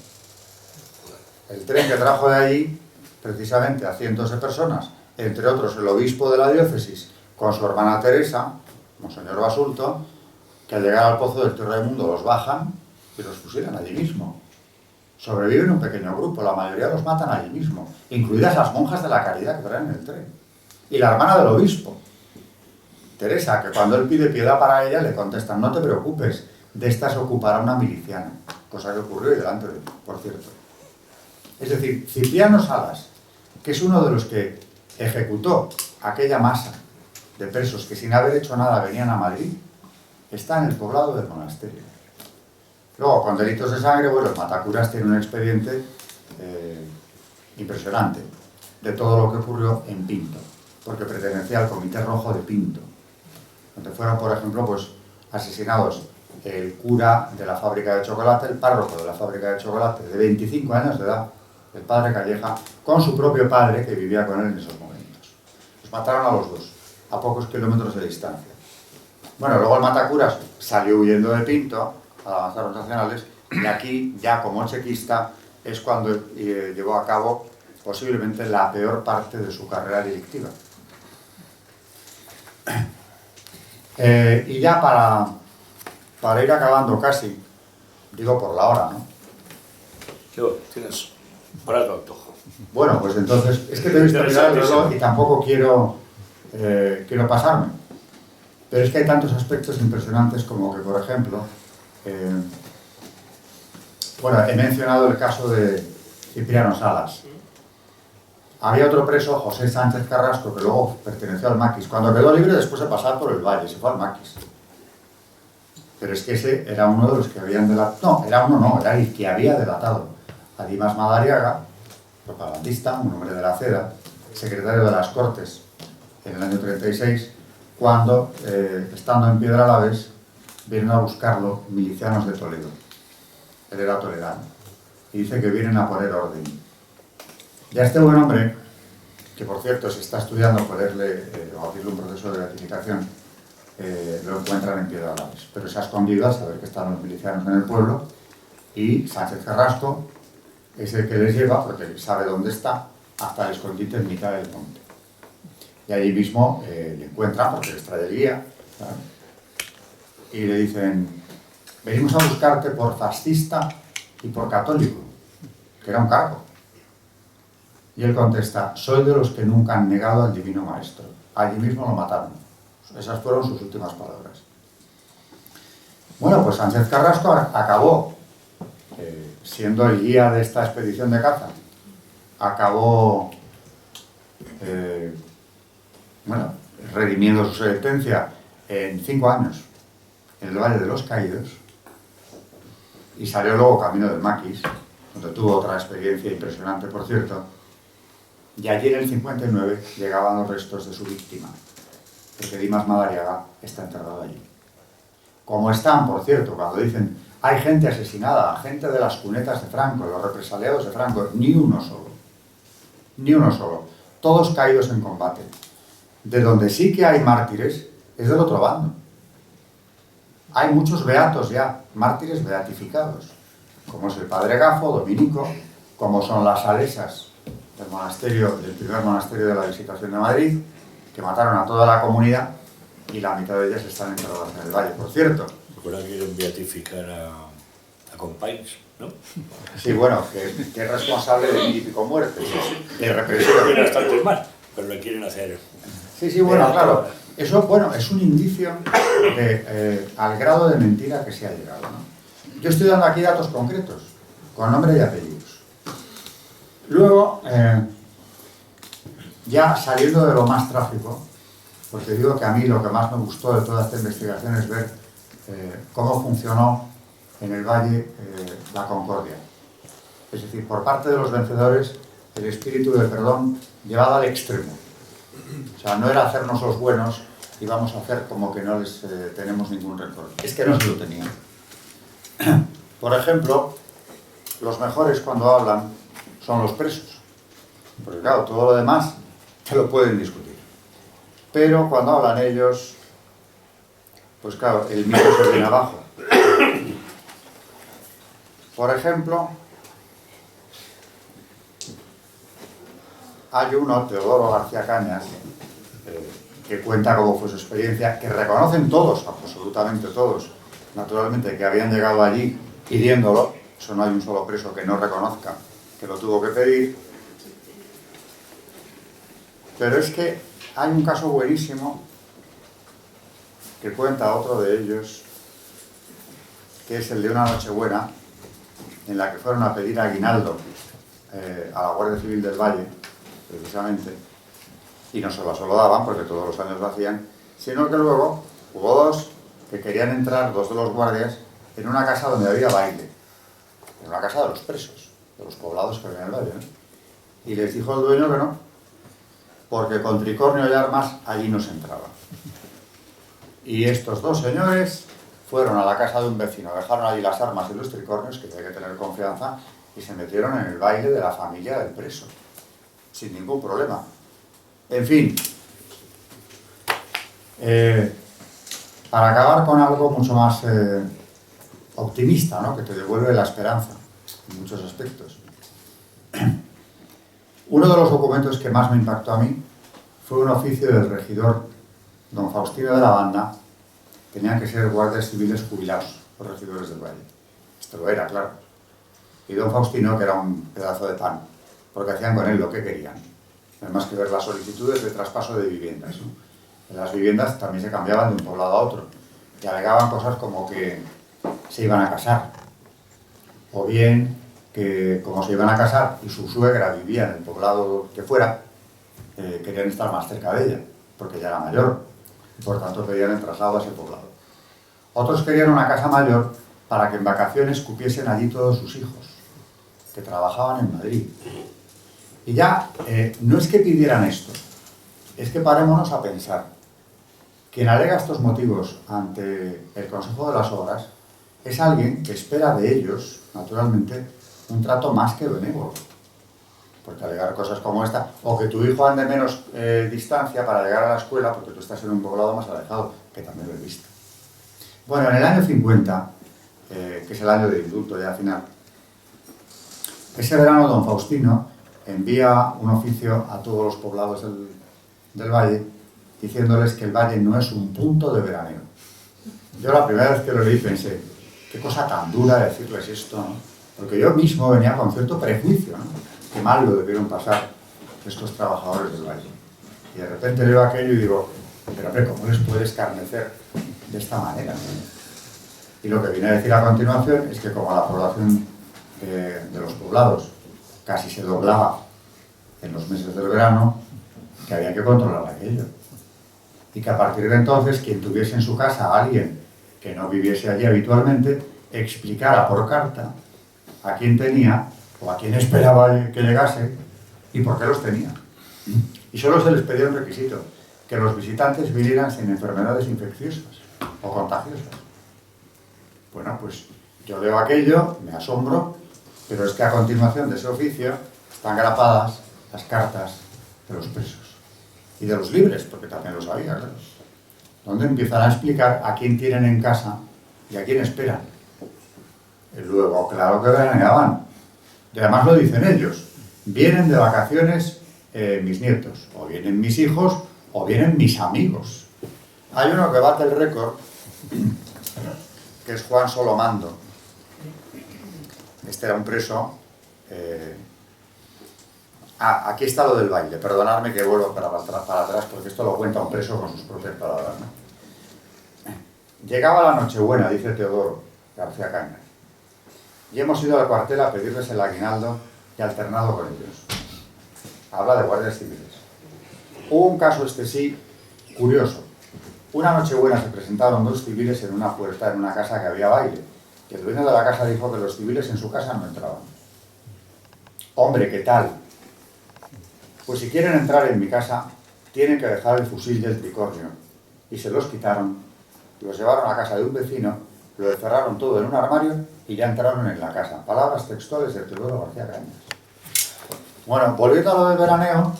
El tren que trajo de allí, precisamente, a cientos de personas, entre otros el obispo de la diócesis, con su hermana Teresa, Monseñor Basulto, que al llegar al Pozo del Tío Raimundo los bajan y los fusilan allí mismo. Sobreviven un pequeño grupo, la mayoría los matan allí mismo, incluidas las monjas de la caridad que traen en el tren. Y la hermana del obispo, Teresa, que cuando él pide piedad para ella, le contestan: no te preocupes, de estas ocupará una miliciana. cosa que ocurrió delante de mí, por cierto. Es decir, Cipriano Salas, que es uno de los que ejecutó aquella masa de presos que sin haber hecho nada venían a Madrid, está en el poblado del monasterio. Luego, con delitos de sangre, bueno, Matacuras tiene un expediente impresionante de todo lo que ocurrió en Pinto, porque pertenecía al Comité Rojo de Pinto, donde fueron, por ejemplo, pues, asesinados el cura de la fábrica de chocolate, el párroco de la fábrica de chocolate, de 25 años de edad, el padre Calleja, con su propio padre, que vivía con él en esos momentos. Los mataron a los dos, a pocos kilómetros de distancia. Bueno, luego el Matacuras salió huyendo de Pinto, a avanzar los nacionales, y aquí, ya como chequista, es cuando llevó a cabo posiblemente la peor parte de su carrera delictiva. Y ya para ir acabando casi, digo por la hora, ¿no? Yo, tienes para tu antojo. Bueno, pues entonces, es que te he visto mirar el reloj y tampoco quiero pasarme. Pero es que hay tantos aspectos impresionantes como que, por ejemplo, bueno, he mencionado el caso de Cipriano Salas. Había otro preso, José Sánchez Carrasco, que luego perteneció al Maquis. Cuando quedó libre, después de pasar por el Valle, se fue al Maquis. Pero es que ese era uno de los que habían delatado. No, era el que había delatado a Dimas Madariaga, propagandista, un hombre de la CEDA, secretario de las Cortes en el año 36, cuando, estando en Piedralaves, vienen a buscarlo milicianos de Toledo. Él era toledano. Y dice que vienen a poner orden. Y a este buen hombre, que por cierto se está estudiando ponerle o abrirle un proceso de beatificación, lo encuentran en Piedralaves. Pero se ha escondido a saber que están los milicianos en el pueblo, y Sánchez Carrasco es el que les lleva, porque sabe dónde está, hasta el escondite en mitad del monte. Y allí mismo le encuentran, porque les trae el guía, ¿sabes? Y le dicen: venimos a buscarte por fascista y por católico, que era un cargo. Y él contesta: soy de los que nunca han negado al Divino Maestro. Allí mismo lo mataron. Esas fueron sus últimas palabras. Bueno, pues Sánchez Carrasco acabó siendo el guía de esta expedición de caza. Acabó redimiendo su sentencia en 5 años en el Valle de los Caídos, y salió luego camino del Maquis, donde tuvo otra experiencia impresionante, por cierto, y allí en el 59 llegaban los restos de su víctima, porque Dimas Madariaga está enterrado allí. Como están, por cierto, cuando dicen hay gente asesinada, gente de las cunetas de Franco, los represaliados de Franco, ni uno solo, todos caídos en combate. De donde sí que hay mártires es del otro bando. Hay muchos beatos ya, mártires beatificados, como es el padre Gafo, dominico, como son las salesas del primer monasterio de la Visitación de Madrid, que mataron a toda la comunidad, y la mitad de ellas están enterradas en el valle, por cierto. Ahora quieren beatificar a Companys, ¿no? Sí, bueno, que es responsable de 1000 y pico muertes, de represión. Tiene bastante más, pero lo quieren hacer. Sí, bueno, claro. Eso, bueno, es un indicio al grado de mentira que se ha llegado, ¿no? Yo estoy dando aquí datos concretos, con nombre y apellidos. Luego, ya saliendo de lo más trágico, porque digo que a mí lo que más me gustó de toda esta investigación es ver cómo funcionó en el Valle la concordia. Es decir, por parte de los vencedores, el espíritu de perdón llevado al extremo. O sea, no era hacernos los buenos y vamos a hacer como que no les tenemos ningún rencor. Es que no se lo tenían. Por ejemplo, los mejores cuando hablan son los presos. Porque claro, todo lo demás te lo pueden discutir. Pero cuando hablan ellos, pues claro, el mito se viene abajo. Por ejemplo, hay uno, Teodoro García Cañas, que cuenta cómo fue su experiencia, que reconocen todos, absolutamente todos, naturalmente, que habían llegado allí pidiéndolo. Eso no hay un solo preso que no reconozca que lo tuvo que pedir. Pero es que hay un caso buenísimo que cuenta otro de ellos, que es el de una Nochebuena, en la que fueron a pedir aguinaldo a la Guardia Civil del Valle, precisamente, y no solo lo daban, porque todos los años lo hacían, sino que luego hubo dos que querían entrar, dos de los guardias, en una casa donde había baile, en una casa de los presos, de los poblados que había en el valle, ¿no? Y les dijo el dueño que no, porque con tricornio y armas allí no se entraba. Y estos dos señores fueron a la casa de un vecino, dejaron allí las armas y los tricornios, que hay que tener confianza, y se metieron en el baile de la familia del preso, sin ningún problema. En fin, para acabar con algo mucho más optimista, ¿no?, que te devuelve la esperanza en muchos aspectos. Uno de los documentos que más me impactó a mí fue un oficio del regidor don Faustino de la Banda. Tenían que ser guardias civiles jubilados, los regidores del Valle. Esto lo era, claro. Y don Faustino, que era un pedazo de pan, porque hacían con él lo que querían. No hay más que ver las solicitudes de traspaso de viviendas, ¿no? En las viviendas también se cambiaban de un poblado a otro y alegaban cosas como que se iban a casar, o bien que como se iban a casar y su suegra vivía en el poblado que fuera, querían estar más cerca de ella, porque ya era mayor, y por tanto pedían el traslado a ese poblado. Otros querían una casa mayor para que en vacaciones cupiesen allí todos sus hijos, que trabajaban en Madrid. Y ya, no es que pidieran esto, es que parémonos a pensar. Quien alega estos motivos ante el Consejo de las Obras es alguien que espera de ellos, naturalmente, un trato más que benévolo. Porque alegar cosas como esta, o que tu hijo ande menos distancia para llegar a la escuela porque tú estás en un poblado más alejado, que también lo he visto. Bueno, en el año 50, que es el año de indulto ya final, ese verano don Faustino envía un oficio a todos los poblados del Valle, diciéndoles que el Valle no es un punto de veraneo. Yo la primera vez que lo leí pensé, qué cosa tan dura decirles esto, ¿no? Porque yo mismo venía con cierto prejuicio, ¿no? Qué mal lo debieron pasar estos trabajadores del Valle. Y de repente leo aquello y digo, pero hombre, ¿cómo les puede escarnecer de esta manera, ¿no? Y lo que viene a decir a continuación es que como la población de los poblados casi se doblaba en los meses del verano, que había que controlar aquello. Y que a partir de entonces, quien tuviese en su casa a alguien que no viviese allí habitualmente, explicara por carta a quién tenía o a quién esperaba que llegase y por qué los tenía. Y solo se les pedía un requisito, que los visitantes vinieran sin enfermedades infecciosas o contagiosas. Bueno, pues yo leo aquello, me asombro, pero es que a continuación de ese oficio están grapadas las cartas de los presos y de los libres, porque también lo sabía, claro, donde empiezan a explicar a quién tienen en casa y a quién esperan. Y luego, claro que veraneaban, y además lo dicen ellos, vienen de vacaciones mis nietos, o vienen mis hijos, o vienen mis amigos. Hay uno que bate el récord, que es Juan Solomando. Este era un preso. Aquí está lo del baile, perdonadme que vuelvo para atrás, porque esto lo cuenta un preso con sus propias palabras, ¿no? Llegaba la Nochebuena, dice Teodoro García Cañas, y hemos ido al cuartel a pedirles el aguinaldo y alternado con ellos. Habla de guardias civiles. Hubo un caso, este sí, curioso. Una Nochebuena se presentaron dos civiles en una puerta en una casa que había baile, que el dueño de la casa dijo que los civiles en su casa no entraban. Hombre, ¿qué tal? Pues si quieren entrar en mi casa, tienen que dejar el fusil y el tricornio. Y se los quitaron, los llevaron a casa de un vecino, lo encerraron todo en un armario y ya entraron en la casa. Palabras textuales de Teodoro García Cañas. Bueno, volviendo a lo del veraneo,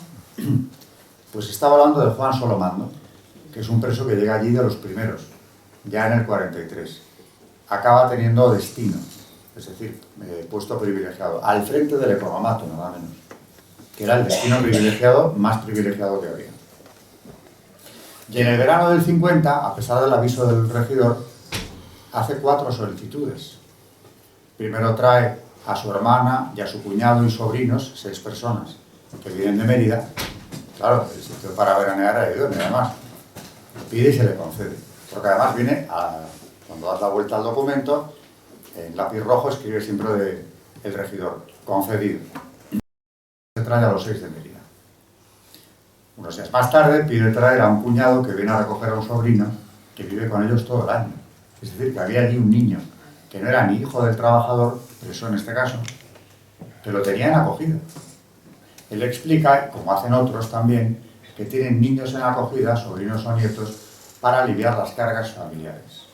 pues estaba hablando de Juan Solomando, que es un preso que llega allí de los primeros, ya en el 43. Acaba teniendo destino, es decir, puesto privilegiado, al frente del economato, nada menos, que era el destino privilegiado, más privilegiado que había. Y en el verano del 50, a pesar del aviso del regidor, hace 4 solicitudes. Primero trae a su hermana y a su cuñado y sobrinos, 6 personas, que vienen de Mérida. Claro, el sitio para veranear era idóneo, además. Pide y se le concede. Porque además viene, cuando das la vuelta al documento, en lápiz rojo escribe siempre el regidor, concedido. Se trae a los 6 de Mérida. Unos días más tarde pide traer a un cuñado que viene a recoger a un sobrino que vive con ellos todo el año. Es decir, que había allí un niño que no era ni hijo del trabajador, preso en este caso, que lo tenía en acogida. Él explica, como hacen otros también, que tienen niños en acogida, sobrinos o nietos, para aliviar las cargas familiares.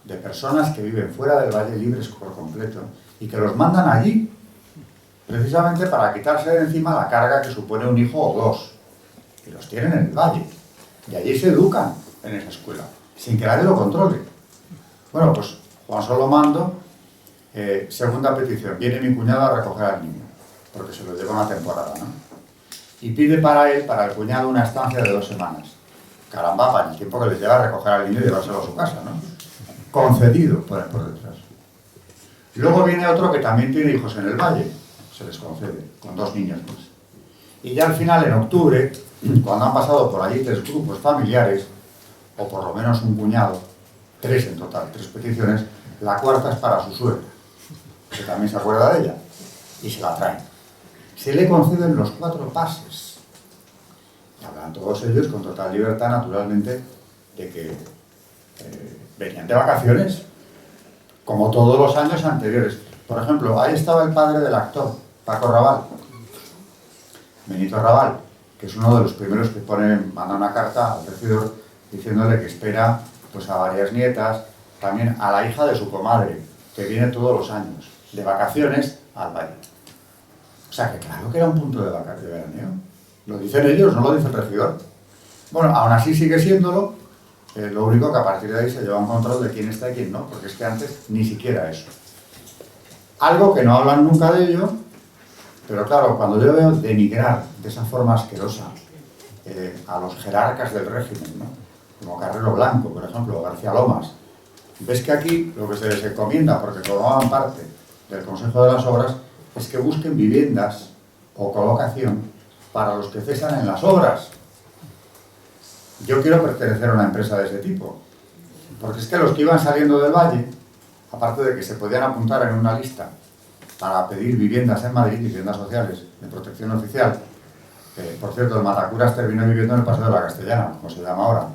De personas que viven fuera del valle libres por completo y que los mandan allí, precisamente para quitarse de encima la carga que supone un hijo o dos. Y los tienen en el valle. Y allí se educan en esa escuela, sin que nadie lo controle. Bueno, pues Juan Solomando, segunda petición, viene mi cuñado a recoger al niño, porque se lo lleva una temporada, ¿no? Y pide para él, para el cuñado, una estancia de 2 semanas. Caramba, para el tiempo que le lleva a recoger al niño y llevárselo a su casa, ¿no? Concedido por detrás. Y luego viene otro que también tiene hijos en el valle, se les concede, con 2 niños más. Y ya al final, en octubre, cuando han pasado por allí 3 grupos familiares, o por lo menos un cuñado, 3 en total, 3 peticiones, la cuarta es para su suegra, que también se acuerda de ella, y se la traen. Se le conceden los 4 pases. Y hablan todos ellos con total libertad, naturalmente, de que venían de vacaciones, como todos los años anteriores. Por ejemplo, ahí estaba el padre del actor, Paco Raval, Benito Raval, que es uno de los primeros que manda una carta al regidor diciéndole que espera pues, a varias nietas, también a la hija de su comadre, que viene todos los años, de vacaciones al valle. O sea que claro que era un punto de veraneo. Lo dicen ellos, no lo dice el regidor. Bueno, aún así sigue siéndolo, lo único que a partir de ahí se lleva un control de quién está y quién no, porque es que antes ni siquiera eso. Algo que no hablan nunca de ello, pero claro, cuando yo veo denigrar de esa forma asquerosa a los jerarcas del régimen, ¿no? Como Carrero Blanco, por ejemplo, o García Lomas, ves que aquí lo que se les encomienda, porque formaban parte del Consejo de las Obras, es que busquen viviendas o colocación para los que cesan en las obras. Yo quiero pertenecer a una empresa de ese tipo, porque es que los que iban saliendo del valle, aparte de que se podían apuntar en una lista para pedir viviendas en Madrid, viviendas sociales de protección oficial, por cierto, el Matacuras terminó viviendo en el Paseo de la Castellana, como se llama ahora,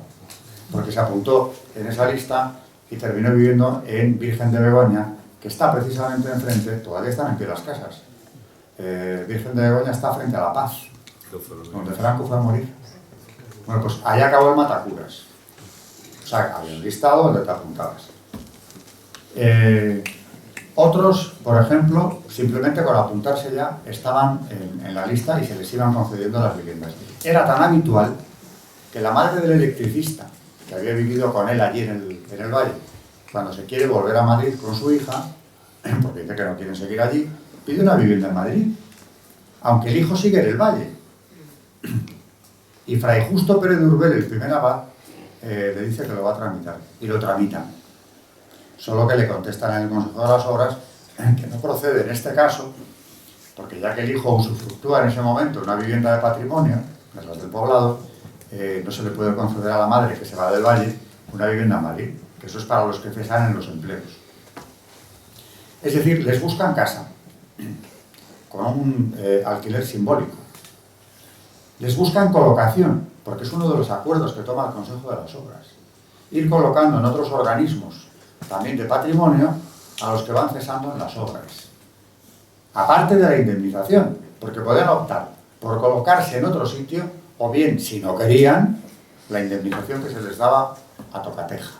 porque se apuntó en esa lista y terminó viviendo en Virgen de Begoña, que está precisamente enfrente, todavía están en pie las casas. Virgen de Begoña está frente a La Paz, donde Franco fue a morir. Bueno, pues ahí acabó el Matacuras. O sea, había un listado donde te apuntabas. Otros, por ejemplo, simplemente con apuntarse ya estaban en la lista y se les iban concediendo las viviendas. Era tan habitual que la madre del electricista, que había vivido con él allí en el valle, cuando se quiere volver a Madrid con su hija, porque dice que no quieren seguir allí, pide una vivienda en Madrid, aunque el hijo sigue en el valle. Y Fray Justo Pérez de Urbel, el primer abad, le dice que lo va a tramitar, y lo tramitan. Solo que le contestan en el Consejo de las Obras que no procede en este caso, porque ya que el hijo usufructúa en ese momento una vivienda de patrimonio, que es las del poblado, no se le puede conceder a la madre que se va del valle una vivienda en Madrid, que eso es para los que cesan en los empleos. Es decir, les buscan casa, con un alquiler simbólico. Les buscan colocación, porque es uno de los acuerdos que toma el Consejo de las Obras. Ir colocando en otros organismos, también de patrimonio, a los que van cesando en las obras. Aparte de la indemnización, porque podían optar por colocarse en otro sitio, o bien, si no querían, la indemnización que se les daba a tocateja,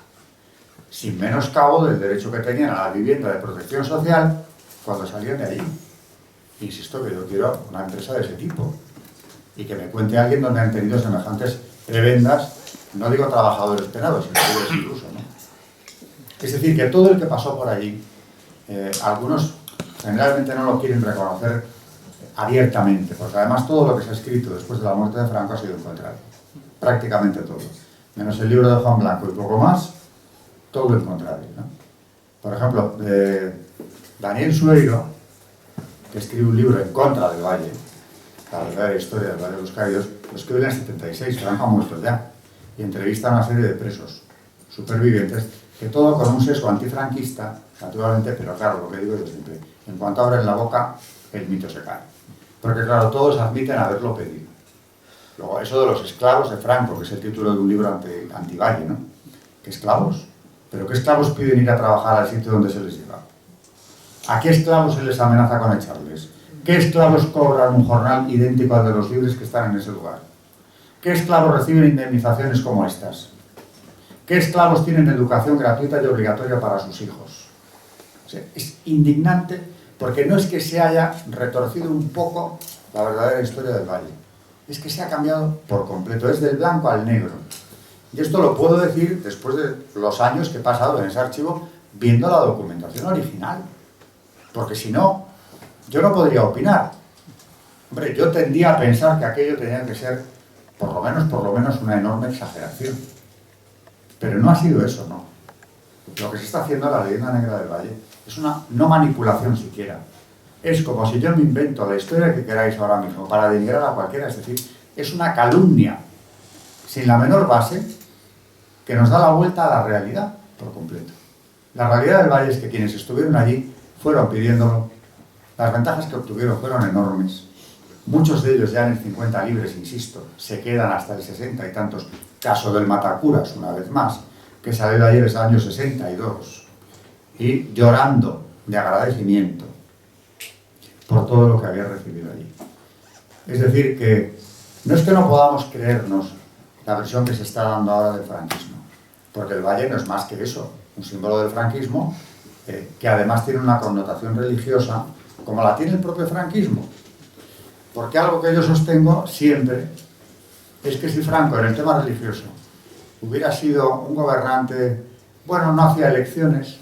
sin menoscabo del derecho que tenían a la vivienda de protección social cuando salían de allí. Insisto que yo quiero una empresa de ese tipo, y que me cuente alguien donde han tenido semejantes prebendas, no digo trabajadores penados, sino libres incluso, ¿no? Es decir, que todo el que pasó por allí, algunos generalmente no lo quieren reconocer abiertamente, porque además todo lo que se ha escrito después de la muerte de Franco ha sido el contrario. Prácticamente todo. Menos el libro de Juan Blanco y poco más, todo el contrario, ¿no? Por ejemplo, Daniel Sueiro, que escribe un libro en contra del Valle, la verdadera historia del Valle de los Caídos, lo escribe en el 76, Franco ha muerto ya, y entrevista a una serie de presos supervivientes que todo con un sesgo antifranquista, naturalmente, pero claro, lo que digo yo siempre, en cuanto abren la boca, el mito se cae. Porque claro, todos admiten haberlo pedido. Luego, eso de los esclavos de Franco, que es el título de un libro anti-Valle, ¿no? ¿Qué esclavos? ¿Pero qué esclavos piden ir a trabajar al sitio donde se les lleva? ¿A qué esclavos se les amenaza con echarles? ¿Qué esclavos cobran un jornal idéntico al de los libres que están en ese lugar? ¿Qué esclavos reciben indemnizaciones como estas? ¿Qué esclavos tienen educación gratuita y obligatoria para sus hijos? O sea, es indignante porque no es que se haya retorcido un poco la verdadera historia del Valle, es que se ha cambiado por completo, es del blanco al negro. Y esto lo puedo decir después de los años que he pasado en ese archivo viendo la documentación original, porque si no, yo no podría opinar. Hombre, yo tendía a pensar que aquello tenía que ser, por lo menos una enorme exageración. Pero no ha sido eso, no. Lo que se está haciendo en la leyenda negra del Valle es una no manipulación siquiera. Es como si yo me invento la historia que queráis ahora mismo para denigrar a cualquiera, es decir, es una calumnia sin la menor base que nos da la vuelta a la realidad por completo. La realidad del Valle es que quienes estuvieron allí fueron pidiéndolo, las ventajas que obtuvieron fueron enormes, muchos de ellos ya en el 50 libres, insisto, se quedan hasta el 60 y tantos, caso del Matacuras, una vez más, que salió de ayer es el año 62, y llorando de agradecimiento por todo lo que había recibido allí. Es decir, que no es que no podamos creernos la versión que se está dando ahora del franquismo, porque el Valle no es más que eso, un símbolo del franquismo que además tiene una connotación religiosa como la tiene el propio franquismo. Porque algo que yo sostengo siempre es que si Franco en el tema religioso hubiera sido un gobernante, bueno, no hacía elecciones,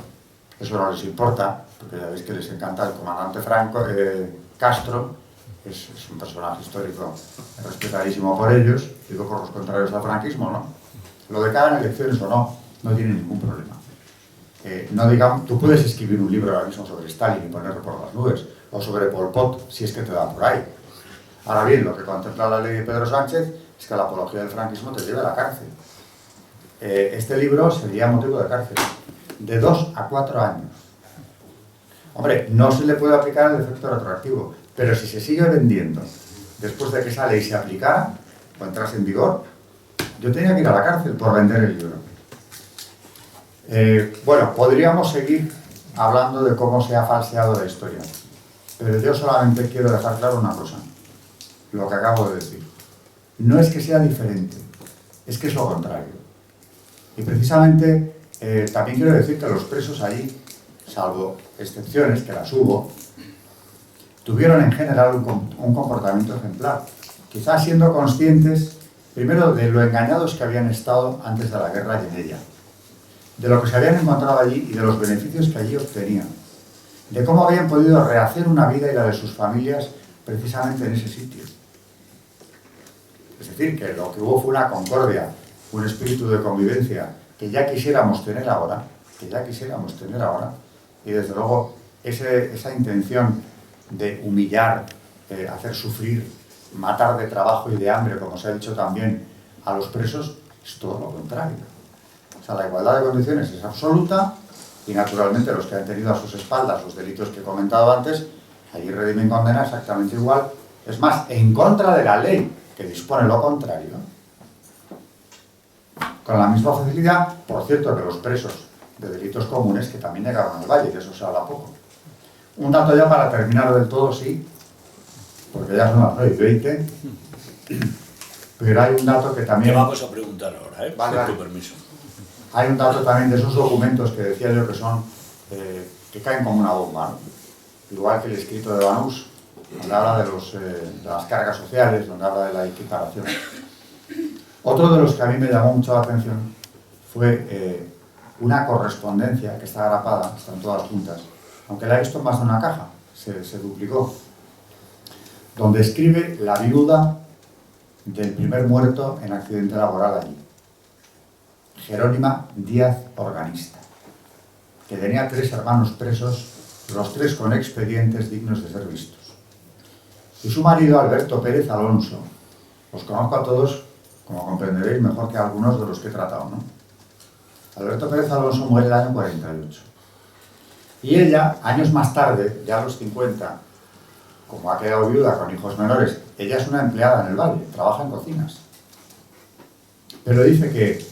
eso no les importa, porque ya veis que les encanta el comandante Castro, es un personaje histórico respetadísimo por ellos, digo por los contrarios al franquismo, ¿no? Lo de que hagan elecciones o no, no tiene ningún problema. No digamos, tú puedes escribir un libro ahora mismo sobre Stalin y ponerlo por las nubes, o sobre Pol Pot, si es que te da por ahí. Ahora bien, lo que contempla la ley de Pedro Sánchez es que la apología del franquismo te lleve a la cárcel. Este libro sería motivo de cárcel, de 2 a 4 años. Hombre, no se le puede aplicar el efecto retroactivo, pero si se sigue vendiendo después de que esa ley se aplicara o entrase en vigor, yo tenía que ir a la cárcel por vender el libro. Bueno, podríamos seguir hablando de cómo se ha falseado la historia, pero yo solamente quiero dejar claro una cosa, lo que acabo de decir. No es que sea diferente, es que es lo contrario. Y precisamente también quiero decir que los presos allí, salvo excepciones, que las hubo, tuvieron en general un comportamiento ejemplar, quizás siendo conscientes, primero, de lo engañados que habían estado antes de la guerra y en ella, de lo que se habían encontrado allí y de los beneficios que allí obtenían, de cómo habían podido rehacer una vida y la de sus familias precisamente en ese sitio. Es decir, que lo que hubo fue una concordia, un espíritu de convivencia que ya quisiéramos tener ahora, y desde luego esa intención de humillar, hacer sufrir, matar de trabajo y de hambre, como se ha dicho también, a los presos, es todo lo contrario. O sea, la igualdad de condiciones es absoluta y naturalmente los que han tenido a sus espaldas los delitos que he comentado antes, allí redimen condena exactamente igual, es más, en contra de la ley que dispone lo contrario, con la misma facilidad, por cierto, que los presos de delitos comunes que también llegaron al Valle, de eso se habla poco. Un dato ya para terminar del todo, sí, porque ya son las 9:20, pero hay un dato que también... Te vamos a preguntar ahora, Vale, con tu permiso. Hay un dato también de esos documentos que decía yo que son, que caen como una bomba, ¿no? Igual que el escrito de Banús, donde habla de las cargas sociales, donde habla de la equiparación. Otro de los que a mí me llamó mucho la atención fue una correspondencia que está grapada, están todas juntas, aunque la he visto en más de una caja, se duplicó, donde escribe la viuda del primer muerto en accidente laboral allí, Jerónima Díaz Organista, que tenía 3 hermanos presos, los 3 con expedientes dignos de ser vistos. Y su marido, Alberto Pérez Alonso, os conozco a todos, como comprenderéis, mejor que algunos de los que he tratado, ¿no? Alberto Pérez Alonso muere en el año 48. Y ella, años más tarde, ya a los 50, como ha quedado viuda con hijos menores, ella es una empleada en el Valle, trabaja en cocinas. Pero dice que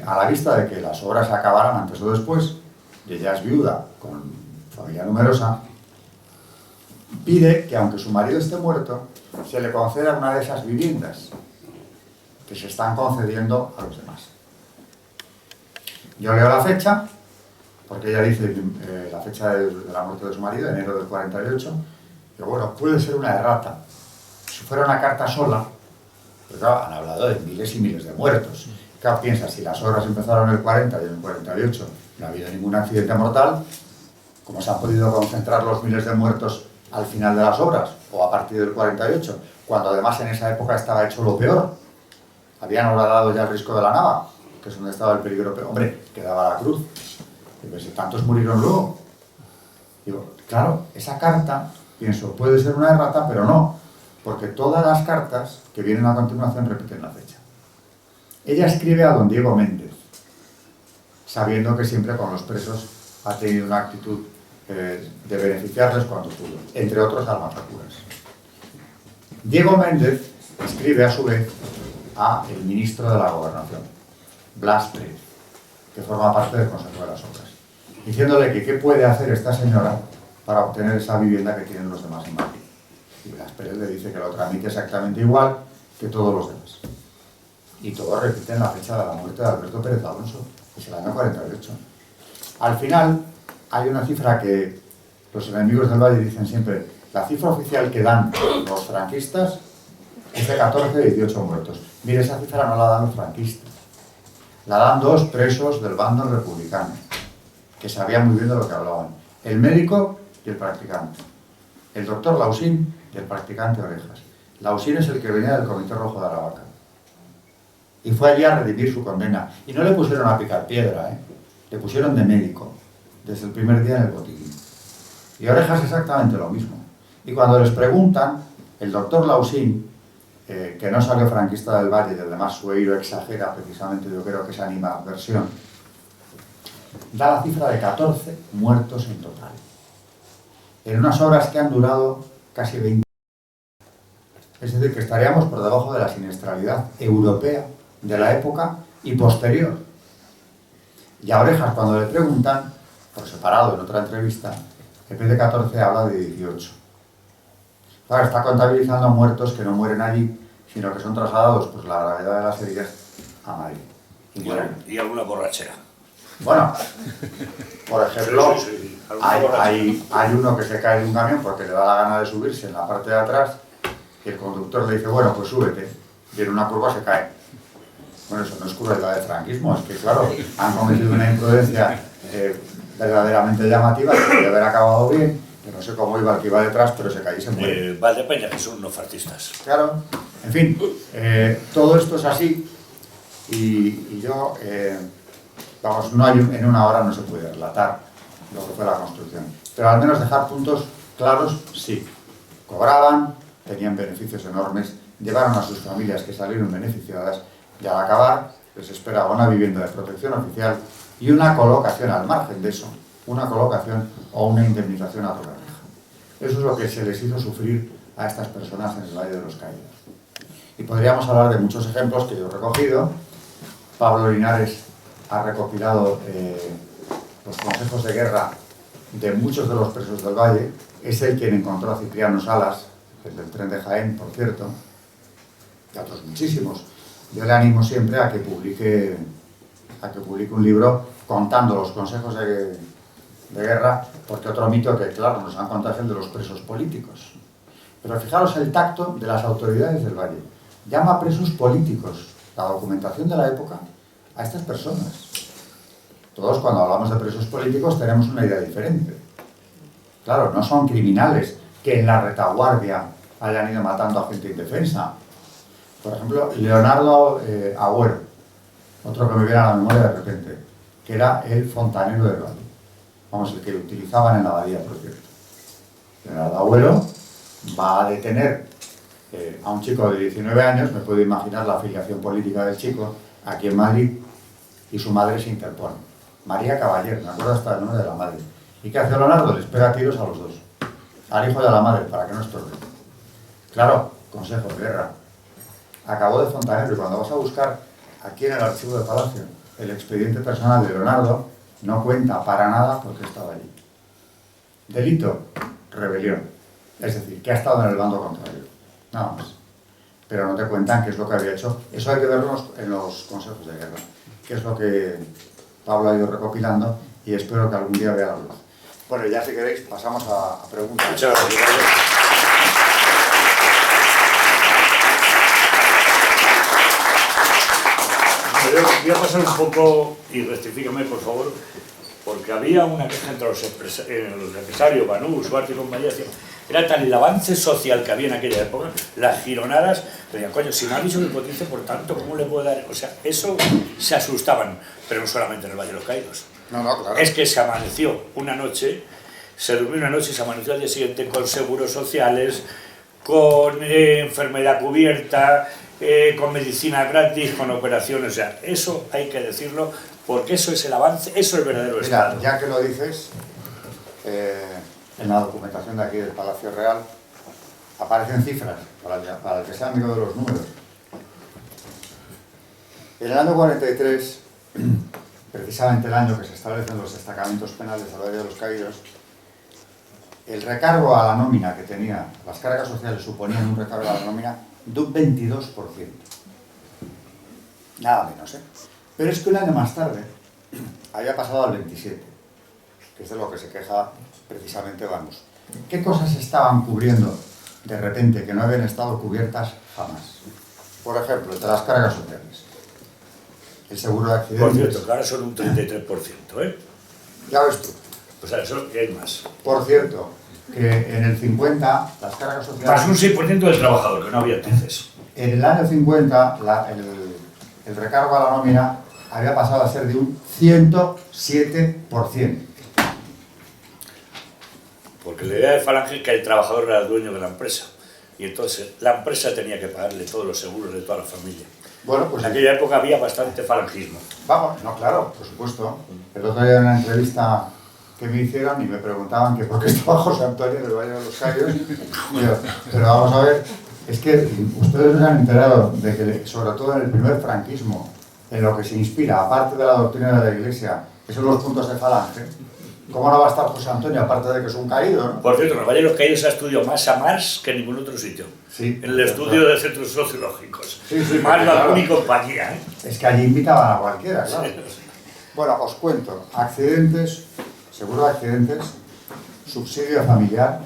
a la vista de que las obras se acabaran antes o después, y ella es viuda con familia numerosa, pide que aunque su marido esté muerto, se le conceda una de esas viviendas que se están concediendo a los demás. Yo leo la fecha, porque ella dice la fecha de la muerte de su marido, enero del 48, y bueno, puede ser una errata. Si fuera una carta sola, pues claro, han hablado de miles y miles de muertos. Claro, piensa, si las obras empezaron en el 40 y en el 48 no ha habido ningún accidente mortal, ¿cómo se han podido concentrar los miles de muertos al final de las obras o a partir del 48, cuando además en esa época estaba hecho lo peor? Habían horadado ya el Risco de la Nava, que es donde estaba el peligro peor. Hombre, quedaba la cruz. Y pues, tantos murieron luego. Digo, claro, esa carta, pienso, puede ser una errata, pero no, porque todas las cartas que vienen a continuación repiten la fecha. Ella escribe a don Diego Méndez, sabiendo que siempre con los presos ha tenido una actitud de beneficiarles cuando pudo, entre otros a Matacuras. Diego Méndez escribe a su vez a el ministro de la Gobernación, Blas Pérez, que forma parte del Consejo de las Obras, diciéndole que qué puede hacer esta señora para obtener esa vivienda que tienen los demás en Madrid. Y Blas Pérez le dice que lo tramite exactamente igual que todos los demás. Y todos repiten la fecha de la muerte de Alberto Pérez Alonso, que es el año 48. Al final, hay una cifra que los enemigos del Valle dicen siempre, la cifra oficial que dan los franquistas es de 14 y 18 muertos. Mire, esa cifra no la dan los franquistas. La dan dos presos del bando republicano, que sabían muy bien de lo que hablaban. El médico y el practicante. El doctor Lausín y el practicante Orejas. Lausín es el que venía del Comité Rojo de Aravaca. Y fue allí a redimir su condena. Y no le pusieron a picar piedra, le pusieron de médico, desde el primer día en el botiquín. Y Orejas exactamente lo mismo. Y cuando les preguntan, el doctor Lausín, que no salió franquista del Valle y además su hilo exagera precisamente, yo creo que esa animadversión, da la cifra de 14 muertos en total. En unas obras que han durado casi 20 años. Es decir, que estaríamos por debajo de la siniestralidad europea de la época y posterior. Y a Orejas, cuando le preguntan, por separado en otra entrevista, en vez de 14 habla de 18. Claro, está contabilizando muertos que no mueren allí, sino que son trasladados por la gravedad de las heridas a Madrid. Y alguna borrachera. Bueno, por ejemplo, Sí. hay uno que se cae de un camión porque le da la gana de subirse en la parte de atrás y el conductor le dice, bueno, pues súbete. Y en una curva se cae. Bueno, eso no es crueldad de franquismo, es que, claro, han cometido una imprudencia verdaderamente llamativa que podría haber acabado bien, que no sé cómo iba el que iba detrás, pero se cayó y se muere. Valdepeña, que son unos fascistas. Claro, en fin, todo esto es así y yo, vamos, no hay, en una hora no se puede relatar lo que fue la construcción, pero al menos dejar puntos claros, sí. Cobraban, tenían beneficios enormes, llevaron a sus familias que salieron beneficiadas y al acabar les esperaba una vivienda de protección oficial y una colocación al margen de eso, una colocación o una indemnización a Torrevieja. Eso es lo que se les hizo sufrir a estas personas en el Valle de los Caídos. Y podríamos hablar de muchos ejemplos que yo he recogido. Pablo Linares ha recopilado los consejos de guerra de muchos de los presos del Valle. Es él quien encontró a Cipriano Salas, el del tren de Jaén, por cierto, y a otros muchísimos. Yo le animo siempre a que publique un libro contando los consejos de guerra, porque otro mito que, claro, nos han contado es el de los presos políticos. Pero fijaros el tacto de las autoridades del Valle. Llama presos políticos, la documentación de la época, a estas personas. Todos cuando hablamos de presos políticos tenemos una idea diferente. Claro, no son criminales que en la retaguardia hayan ido matando a gente indefensa. Por ejemplo, Leonardo Agüero, otro que me viene a la memoria de repente, que era el fontanero del Valle. Vamos, el que lo utilizaban en la abadía, por cierto. Leonardo Agüero va a detener a un chico de 19 años, me puedo imaginar la afiliación política del chico, aquí en Madrid, y su madre se interpone. María Caballero, me acuerdo hasta el nombre de la madre. ¿Y qué hace Leonardo? Les pega tiros a los dos. Al hijo de la madre, para que no estorbe. Claro, consejo de guerra. Acabó de fontanero y cuando vas a buscar aquí en el archivo de Palacio el expediente personal de Leonardo, no cuenta para nada porque estaba allí. Delito, rebelión. Es decir, que ha estado en el bando contrario. Nada más. Pero no te cuentan qué es lo que había hecho. Eso hay que verlo en los consejos de guerra. Que es lo que Pablo ha ido recopilando y espero que algún día vea la luz. Bueno, ya si queréis pasamos a preguntas. Muchas gracias. Yo voy a pasar un poco, y rectifícame por favor, porque había una queja entre los empresarios, Banús, Suárez y compañía, era tal el avance social que había en aquella época, las gironadas, decían, coño, si me ha dicho que cotice por tanto, ¿cómo le puedo dar? O sea, eso se asustaban, pero no solamente en el Valle de los Caídos. No, claro. Es que se amaneció una noche, se durmió una noche y se amaneció al día siguiente con seguros sociales, con enfermedad cubierta, con medicina gratis, con operaciones, o sea, eso hay que decirlo, porque eso es el avance, eso es el verdadero Estado. Mira, ya que lo dices, en la documentación de aquí del Palacio Real aparecen cifras, para el que sea amigo de los números. En el año 43, precisamente el año que se establecen los destacamentos penales del Valle de los Caídos, el recargo a la nómina que tenía, las cargas sociales suponían un recargo a la nómina de un 22%. Nada menos, ¿eh? Pero es que un año más tarde había pasado al 27%, que es de lo que se queja precisamente Banús. ¿Qué cosas estaban cubriendo de repente que no habían estado cubiertas jamás? Por ejemplo, entre las cargas sociales. El seguro de accidentes. Por cierto, que ahora son un 33%, ¿eh? Ya ves tú. Pues ahora eso hay más. Por cierto, que en el 50 las cargas sociales... Más un 6% del trabajador, que no había entonces. En el año 50 el recargo a la nómina había pasado a ser de un 107%. Porque la idea de Falange es que el trabajador era el dueño de la empresa. Y entonces la empresa tenía que pagarle todos los seguros de toda la familia. Bueno, pues En aquella época había bastante falangismo. vamos, no, claro, por supuesto. El otro día en una entrevista que me hicieron y me preguntaban que por qué estaba José Antonio del Valle de los Caídos. Pero vamos a ver, es que ustedes se han enterado de que, sobre todo en el primer franquismo, en lo que se inspira, aparte de la doctrina de la Iglesia, que son los puntos de Falange. ¿Cómo no va a estar José Antonio, aparte de que es un caído, ¿no? Por cierto, en el Valle de los Caídos se ha estudiado más a Marx que en ningún otro sitio. Sí. En el estudio de centros sociológicos. Sí, sí, Marx, claro. Balcón y compañía, ¿eh? Es que allí invitaban a cualquiera, claro. Bueno, os cuento. Accidentes, seguro de accidentes, subsidio familiar,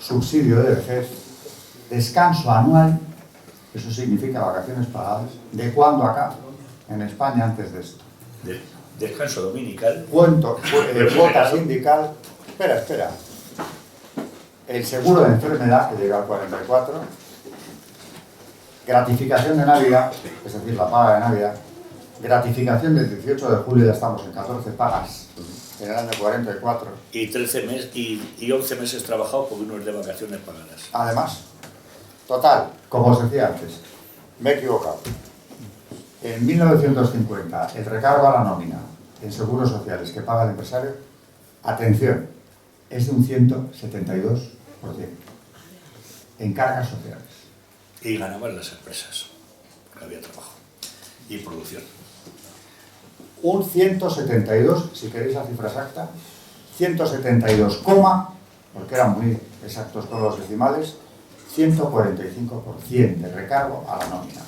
subsidio de vejez, descanso anual, eso significa vacaciones pagadas. ¿De cuándo acá? En España antes de esto. Descanso dominical. Cuota sindical. Espera. El seguro de enfermedad, que llega al 44. Gratificación de Navidad, es decir, la paga de Navidad. Gratificación del 18 de julio, ya estamos en 14 pagas en el año 44. Y 13 meses y 11 meses trabajados por unos de vacaciones pagadas. Además, total, como os decía antes, me he equivocado. En 1950, el recargo a la nómina en seguros sociales que paga el empresario, atención, es de un 172% en cargas sociales. Y ganaban las empresas, que había trabajo y producción. Un 172, si queréis la cifra exacta, 172, porque eran muy exactos todos los decimales, 145% de recargo a la nómina.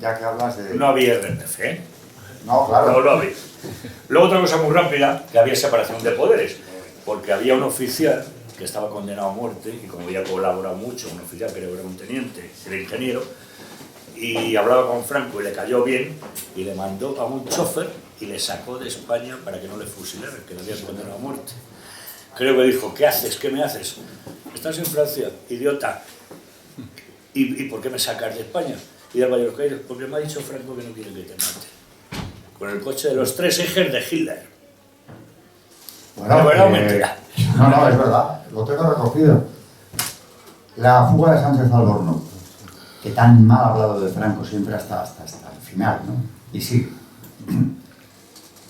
Ya que hablas de... No había RPF, ¿eh? No, claro. No lo había. Luego otra cosa muy rápida, que había separación de poderes, porque había un oficial que estaba condenado a muerte, y como había colaborado mucho, un oficial que era un teniente, era ingeniero, y hablaba con Franco y le cayó bien, y le mandó a un chofer y le sacó de España para que no le fusilaran, que le habían condenado a muerte. Creo que dijo, ¿qué haces? ¿Qué me haces? Estás en Francia, idiota. ¿Y por qué me sacas de España? Y del Valle de los Caídos, porque me ha dicho Franco que no quiere que te mate. Con el coche de los 3 ejes de Hitler. Bueno, ¿Es verdad o mentira? No, es verdad, lo tengo recogido. La fuga de Sánchez Alborno, que tan mal ha hablado de Franco siempre hasta el final, ¿no? Y sí,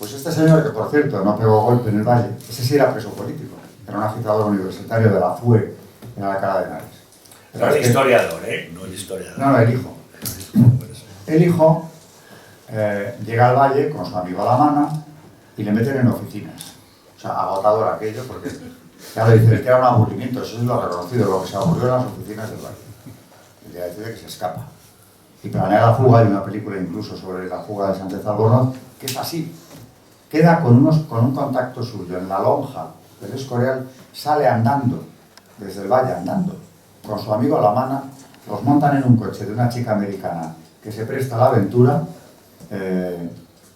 Pues este señor, que por cierto no pegó golpe en el Valle, ese sí era preso político, era un agitador universitario de la FUE en Alcalá de Henares. No el historiador, ¿eh? No el historiador. No, el hijo. El hijo llega al Valle con su amigo Alamana y le meten en oficinas. O sea, agotador aquello, porque ya le dicen que era un aburrimiento, eso es lo reconocido, lo que se aburrió en las oficinas del Valle. El día decide que se escapa. Y planea la fuga, hay una película incluso sobre la fuga de Sánchez Albornoz, que es así. Queda con un contacto suyo en la lonja del Escorial, sale andando, desde el Valle andando, con su amigo Alamana, los montan en un coche de una chica americana que se presta a la aventura,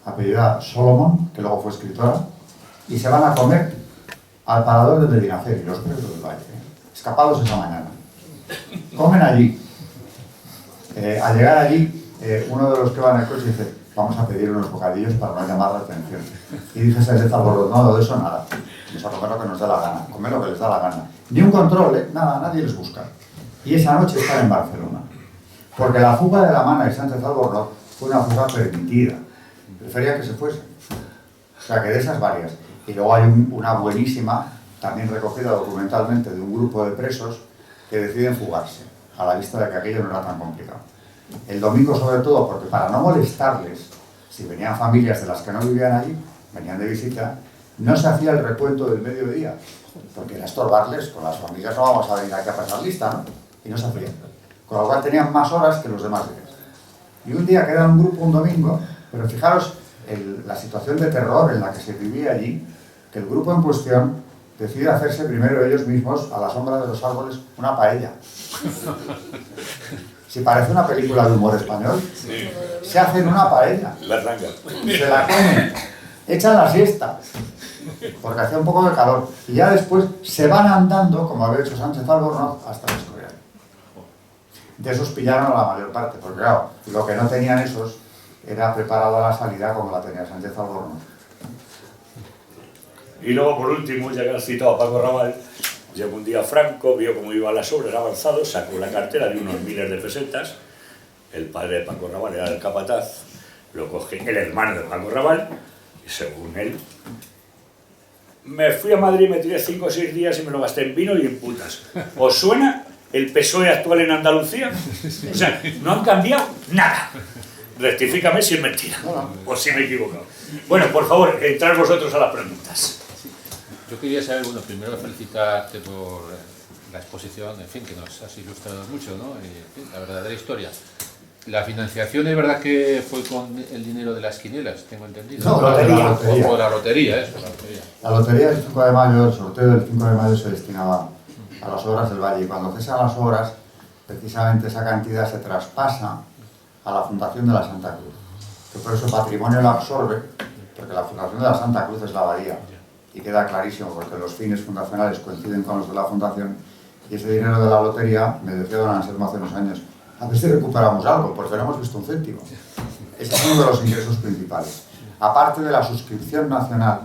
apellidada Solomon, que luego fue escritora, y se van a comer al parador de Medinaceli, los presos del Valle, escapados esa mañana. Comen allí. Al llegar allí, uno de los que va en el coche dice: vamos a pedir unos bocadillos para no llamar la atención. Y dice Sánchez Albornoz: no, de eso nada. Vamos a comer lo que nos dé la gana, comer lo que les da la gana. Ni un control, nada, nadie les busca. Y esa noche están en Barcelona. Porque la fuga de Alamana y Sánchez Albornoz fue una fuga permitida. Prefería que se fuesen. O sea, que de esas varias. Y luego hay una buenísima, también recogida documentalmente, de un grupo de presos que deciden fugarse, a la vista de que aquello no era tan complicado. El domingo, sobre todo, porque para no molestarles, si venían familias de las que no vivían allí, venían de visita, no se hacía el recuento del mediodía, porque era estorbarles, con las familias no vamos a venir aquí a pasar lista, ¿no? Y no se hacía. Con lo cual tenían más horas que los demás días. Y un día queda un grupo un domingo, pero fijaros la situación de terror en la que se vivía allí, que el grupo en cuestión decide hacerse primero ellos mismos, a la sombra de los árboles, una paella. Si parece una película de humor español, sí. Se hacen una paella. La arranca. Se la comen, echan la siesta, porque hacía un poco de calor. Y ya después se van andando, como había hecho Sánchez Albornoz, hasta el Escorial. De esos pillaron a la mayor parte, porque claro, lo que no tenían esos era preparada la salida como la tenía Sánchez Albornoz. Y luego, por último, ya que has citado a Paco Raval, llegó un día Franco, vio cómo iban las obras avanzados, sacó la cartera de unos miles de pesetas, el padre de Paco Raval era el capataz, lo coge el hermano de Paco Raval, y según él, me fui a Madrid, me tiré 5 o 6 días y me lo gasté en vino y en putas. ¿Os suena el PSOE actual en Andalucía? O sea, no han cambiado nada. Rectifícame si es mentira, o si me he equivocado. Bueno, por favor, entrar vosotros a las preguntas. Yo quería saber, bueno, primero felicitarte por la exposición, en fin, que nos has ilustrado mucho, ¿no? Y, en fin, la verdadera historia. La financiación es verdad que fue con el dinero de las quinielas, tengo entendido. No, lotería. O la lotería, eso, la lotería. La lotería del 5 de mayo, el sorteo del 5 de mayo se destinaba a las obras del Valle. Y cuando cesan las obras, precisamente esa cantidad se traspasa a la Fundación de la Santa Cruz. Que por eso patrimonio la absorbe, porque la Fundación de la Santa Cruz es la abadía. Y queda clarísimo, porque los fines fundacionales coinciden con los de la Fundación, y ese dinero de la lotería, me decía don Anselmo hace unos años, a ver si recuperamos algo, porque no hemos visto un céntimo. Ese es uno de los ingresos principales. Aparte de la suscripción nacional,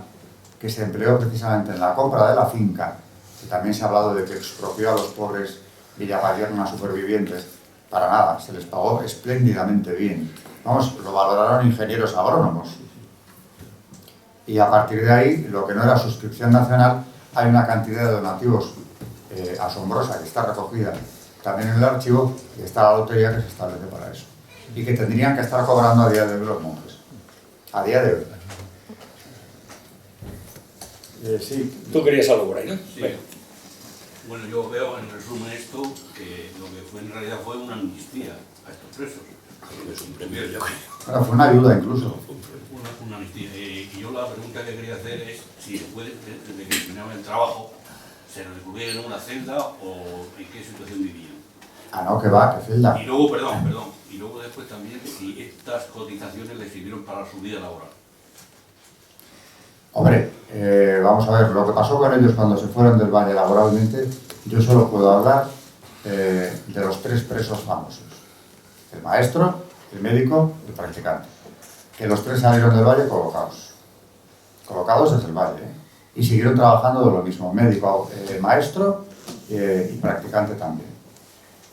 que se empleó precisamente en la compra de la finca, que también se ha hablado de que expropió a los pobres villapayernas supervivientes, para nada, se les pagó espléndidamente bien. Vamos, lo valoraron ingenieros agrónomos. Y a partir de ahí, lo que no era suscripción nacional, hay una cantidad de donativos asombrosa que está recogida también en el archivo, y está la lotería que se establece para eso. Y que tendrían que estar cobrando a día de hoy los monjes. A día de hoy. Sí. Tú querías algo por ahí, ¿no? Sí. Bueno, yo veo en resumen esto que lo que fue en realidad fue una amnistía a estos presos. Es un premio, yo creo. Bueno, fue una ayuda incluso. Una amnistía. Y yo la pregunta que quería hacer es si después de que terminaban el trabajo, ¿se recluían en una celda o en qué situación vivían? Ah, no, que va, que celda. Y luego, perdón, y luego después también si estas cotizaciones les sirvieron para su vida laboral. Hombre, vamos a ver, lo que pasó con ellos cuando se fueron del Valle laboralmente, yo solo puedo hablar de los 3 presos famosos. El maestro, el médico y el practicante. Que los 3 salieron del Valle colocados. Colocados desde el Valle, ¿eh? Y siguieron trabajando de lo mismo, médico, maestro y practicante también.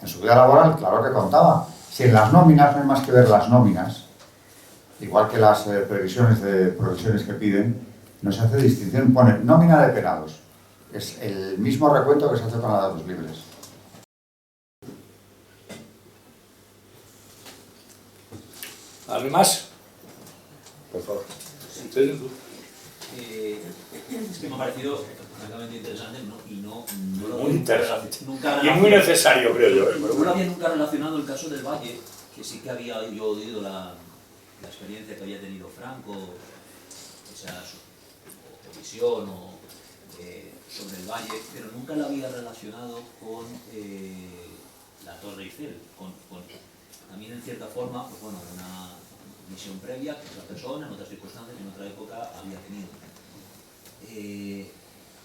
En su vida laboral, claro que contaba. Si en las nóminas, no hay más que ver las nóminas, igual que las previsiones de provisiones que piden, no se hace distinción, pone nómina de penados. Es el mismo recuento que se hace con la de datos libres. ¿Alguien más? Por favor. Es que me ha parecido francamente interesante, ¿no? Y no lo Muy había interesante. nunca Y muy necesario, creo yo. no lo había nunca relacionado el caso del Valle, que sí que había yo oído la experiencia que había tenido Franco, esa visión sobre el Valle, pero nunca la había relacionado con la Torre Eiffel, con también en cierta forma, pues bueno, una misión previa que otra persona, en otras circunstancias, en otra época había tenido.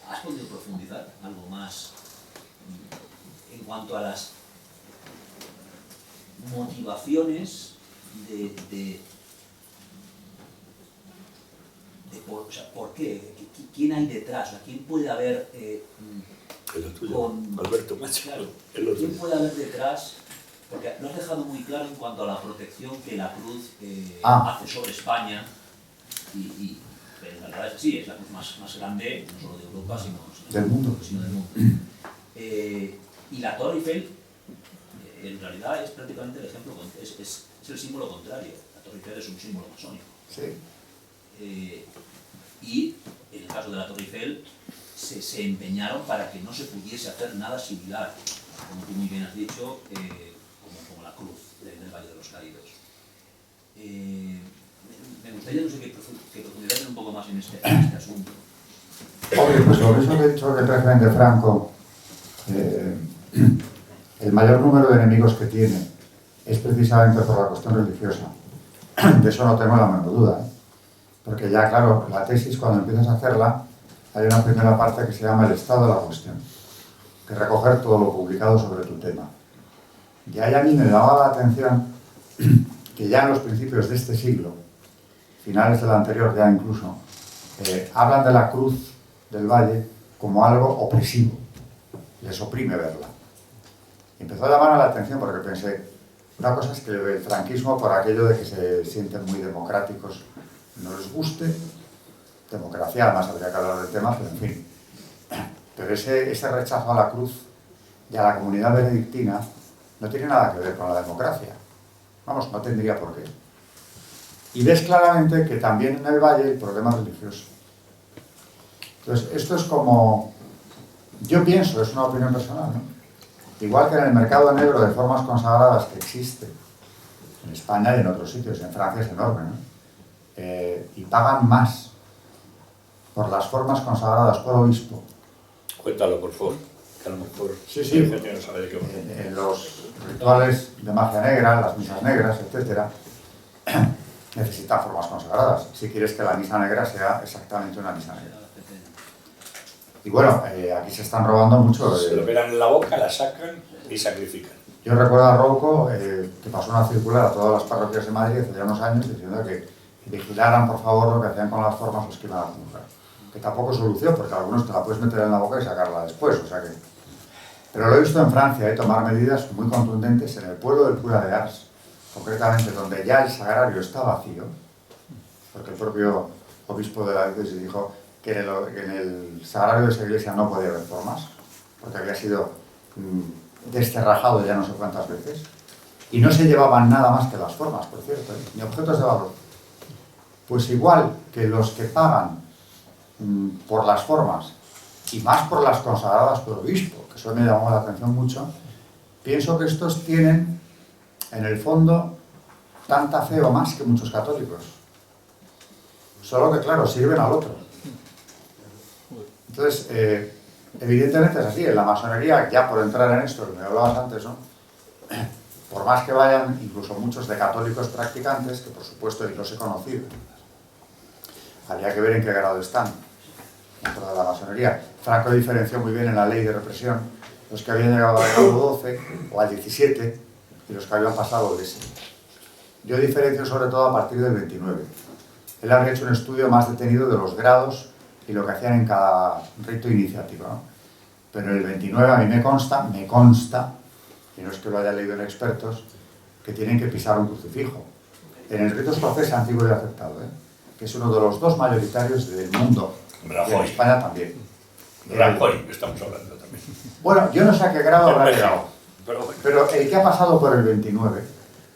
¿Has podido profundizar algo más en cuanto a las motivaciones o sea, por qué? ¿Quién hay detrás? O sea, ¿quién puede haber Es lo tuyo, Alberto Macho. Claro, Es lo ¿quién tuyo. puede haber detrás? Porque lo has dejado muy claro en cuanto a la protección que la cruz hace sobre España pero la verdad es que sí, es la cruz más grande, no solo de Europa, sino Del mundo. del mundo. Y la Torre Eiffel, en realidad, es prácticamente el ejemplo, es el símbolo contrario. La Torre Eiffel es un símbolo masónico. Sí. Y en el caso de la Torre Eiffel, se empeñaron para que no se pudiese hacer nada similar, como tú muy bien has dicho, como la cruz del Valle de los Caídos. Me gustaría, no sé, que profundizasen un poco más en este asunto. Hombre, pues sobre eso que he dicho del régimen de Franco, el mayor número de enemigos que tiene es precisamente por la cuestión religiosa. De eso no tengo la menor duda, ¿eh? Porque ya, claro, la tesis, cuando empiezas a hacerla, hay una primera parte que se llama el estado de la cuestión, que es recoger todo lo publicado sobre tu tema. Y ahí a mí me daba la atención que ya en los principios de este siglo, finales del anterior ya incluso, hablan de la cruz del Valle como algo opresivo, les oprime verla. Y empezó a llamar la atención porque pensé, una cosa es que el franquismo, por aquello de que se sienten muy democráticos, no les guste, democracia, además habría que hablar del tema, pero en fin. Pero ese rechazo a la cruz y a la comunidad benedictina no tiene nada que ver con la democracia. Vamos, no tendría por qué. Y ves claramente que también en el Valle el problema es religioso. Entonces, esto es como, yo pienso, es una opinión personal, ¿no? Igual que en el mercado negro de formas consagradas que existe en España y en otros sitios, en Francia es enorme, ¿no? Y pagan más por las formas consagradas por obispo. Cuéntalo, por favor, que a lo mejor Sí. la gente no sabe de qué va. En los rituales de magia negra, las misas negras, etc., necesitan formas consagradas, si quieres que la misa negra sea exactamente una misa negra. Y bueno, aquí se están robando mucho. Se lo pegan en la boca, la sacan y sacrifican. Yo recuerdo a Rouco que pasó una circular a todas las parroquias de Madrid hace ya unos años diciendo que vigilaran por favor lo que hacían con las formas los que iban a comulgar. Que tampoco es solución, porque algunos te la puedes meter en la boca y sacarla después, o sea que... Pero lo he visto en Francia, tomar medidas muy contundentes en el pueblo del cura de Ars, concretamente donde ya el sagrario está vacío, porque el propio obispo de la diócesis dijo que en el sagrario de esa iglesia no podía haber formas, porque había sido desterrajado ya no sé cuántas veces, y no se llevaban nada más que las formas, por cierto, ni objetos de valor. Pues igual que los que pagan por las formas, y más por las consagradas por obispo, que eso me llamó la atención mucho, pienso que estos tienen, en el fondo, tanta fe o más que muchos católicos. Solo que, claro, sirven al otro. Entonces, evidentemente es así. En la masonería, ya por entrar en esto que me hablabas antes, ¿no? Por más que vayan, incluso muchos de católicos practicantes, que por supuesto y los he conocido, habría que ver en qué grado están dentro de la masonería. Franco diferenció muy bien en la ley de represión los que habían llegado al grado 12 o al 17 y los que habían pasado de ese. Yo diferencio sobre todo a partir del 29. Él habría hecho un estudio más detenido de los grados y lo que hacían en cada rito iniciático, ¿no? Pero en el 29 a mí me consta, y no es que lo haya leído en expertos, que tienen que pisar un crucifijo. en el rito escocés antiguo y aceptado, que es uno de los dos mayoritarios del mundo, y en España también. Rajoy, estamos hablando también. Bueno, yo no sé a qué grado habrá México. llegado, pero el que ha pasado por el 29,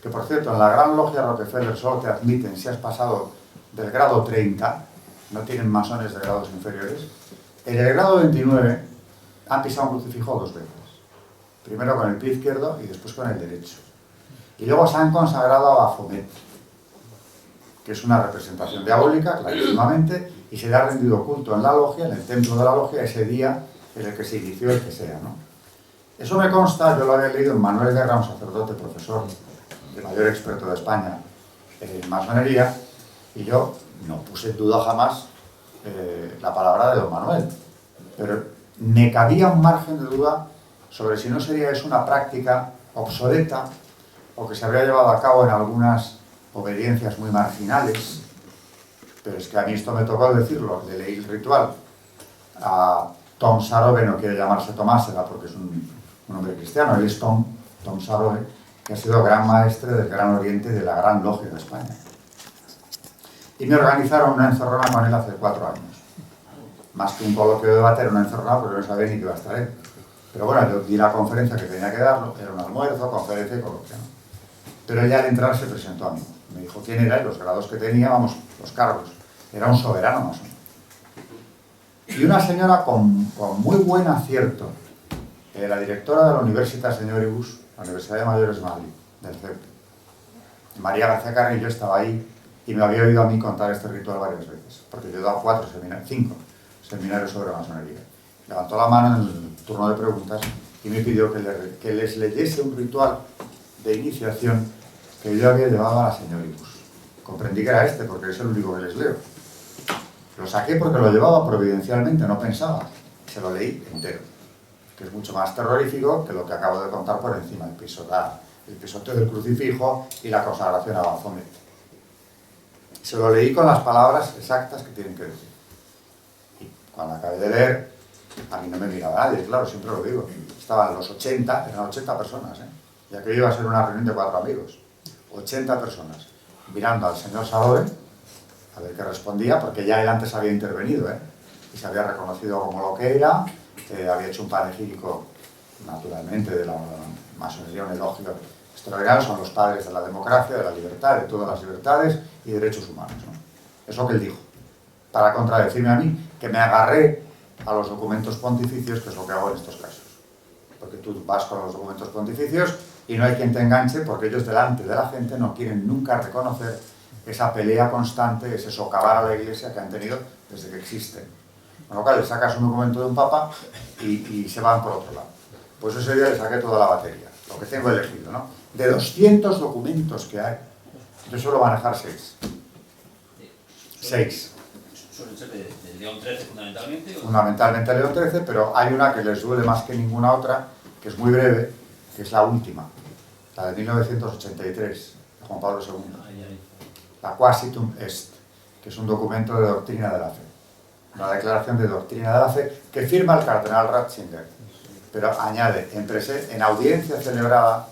que por cierto en la Gran Logia Rockefeller solo te admiten si has pasado del grado 30, no tienen masones de grados inferiores, en el grado 29 han pisado un crucifijo 2 veces, primero con el pie izquierdo y después con el derecho, y luego se han consagrado a Baphomet, que es una representación diabólica, clarísimamente, y se le ha rendido culto en la logia, en el templo de la logia, ese día en el que se inició el que sea, ¿no? Eso me consta, yo lo había leído en Manuel Guerra, un sacerdote, profesor, el mayor experto de España en masonería, y yo no puse en duda jamás la palabra de don Manuel, pero me cabía un margen de duda sobre si no sería eso una práctica obsoleta o que se habría llevado a cabo en algunas obediencias muy marginales, pero es que a mí esto me tocó decirlo, le leí el ritual a Tom Sarobe, no quiere llamarse Tomás, era porque es un hombre cristiano, él es Tom Sarobe, que ha sido gran maestre del Gran Oriente y de la Gran Logia de España. Y me organizaron una encerrona con él hace 4 años. Más que un coloquio de debate, era una encerrona porque no sabía ni que iba a estar él. Pero bueno, yo di la conferencia que tenía que darlo, era un almuerzo, conferencia y coloquio, ¿no? Pero ella al entrar se presentó a mí. Me dijo quién era y los grados que tenía, vamos, los cargos. Era un soberano masón. Y una señora con muy buen acierto, la directora de la Universitas Señoribus, la Universidad de Mayores de Madrid, del CEP. María García Carrillo estaba ahí y me había oído a mí contar este ritual varias veces, porque yo he dado 5 seminarios sobre masonería. Levantó la mano en el turno de preguntas y me pidió que les leyese un ritual de iniciación que yo había llevado a la Señoribus. Comprendí que era este, porque es el único que les leo. Lo saqué porque lo llevaba providencialmente, no pensaba. Se lo leí entero, que es mucho más terrorífico que lo que acabo de contar por encima, el pisoteo del crucifijo y la consagración a Baphomet. Se lo leí con las palabras exactas que tienen que decir. Y cuando acabé de leer, a mí no me miraba nadie, claro, siempre lo digo. Estaban los 80, eran 80 personas, ya que iba a ser una reunión de 4 amigos. 80 personas, mirando al señor Sarobe, a ver qué respondía, porque ya él antes había intervenido, y se había reconocido como lo que era, había hecho un panegírico, naturalmente, de la masonería, un elogio extraordinario, son los padres de la democracia, de la libertad, de todas las libertades y derechos humanos, ¿no? Eso que él dijo, para contradecirme a mí, que me agarré a los documentos pontificios, que es lo que hago en estos casos. Porque tú vas con los documentos pontificios y no hay quien te enganche, porque ellos delante de la gente no quieren nunca reconocer esa pelea constante, ese socavar a la Iglesia que han tenido desde que existen. Con lo cual, le sacas un documento de un papa y se van por otro lado. Pues ese día le saqué toda la batería, lo que tengo elegido, ¿no? De 200 documentos que hay, yo suelo manejar 6. 6. ¿Suelen ser de León XIII fundamentalmente? Fundamentalmente León XIII, pero hay una que les duele más que ninguna otra, que es muy breve, que es la última, la de 1983, de Juan Pablo II. La Quasitum Est, que es un documento de doctrina de la fe. Una declaración de doctrina de la fe que firma el cardenal Ratzinger, pero añade, en audiencia celebrada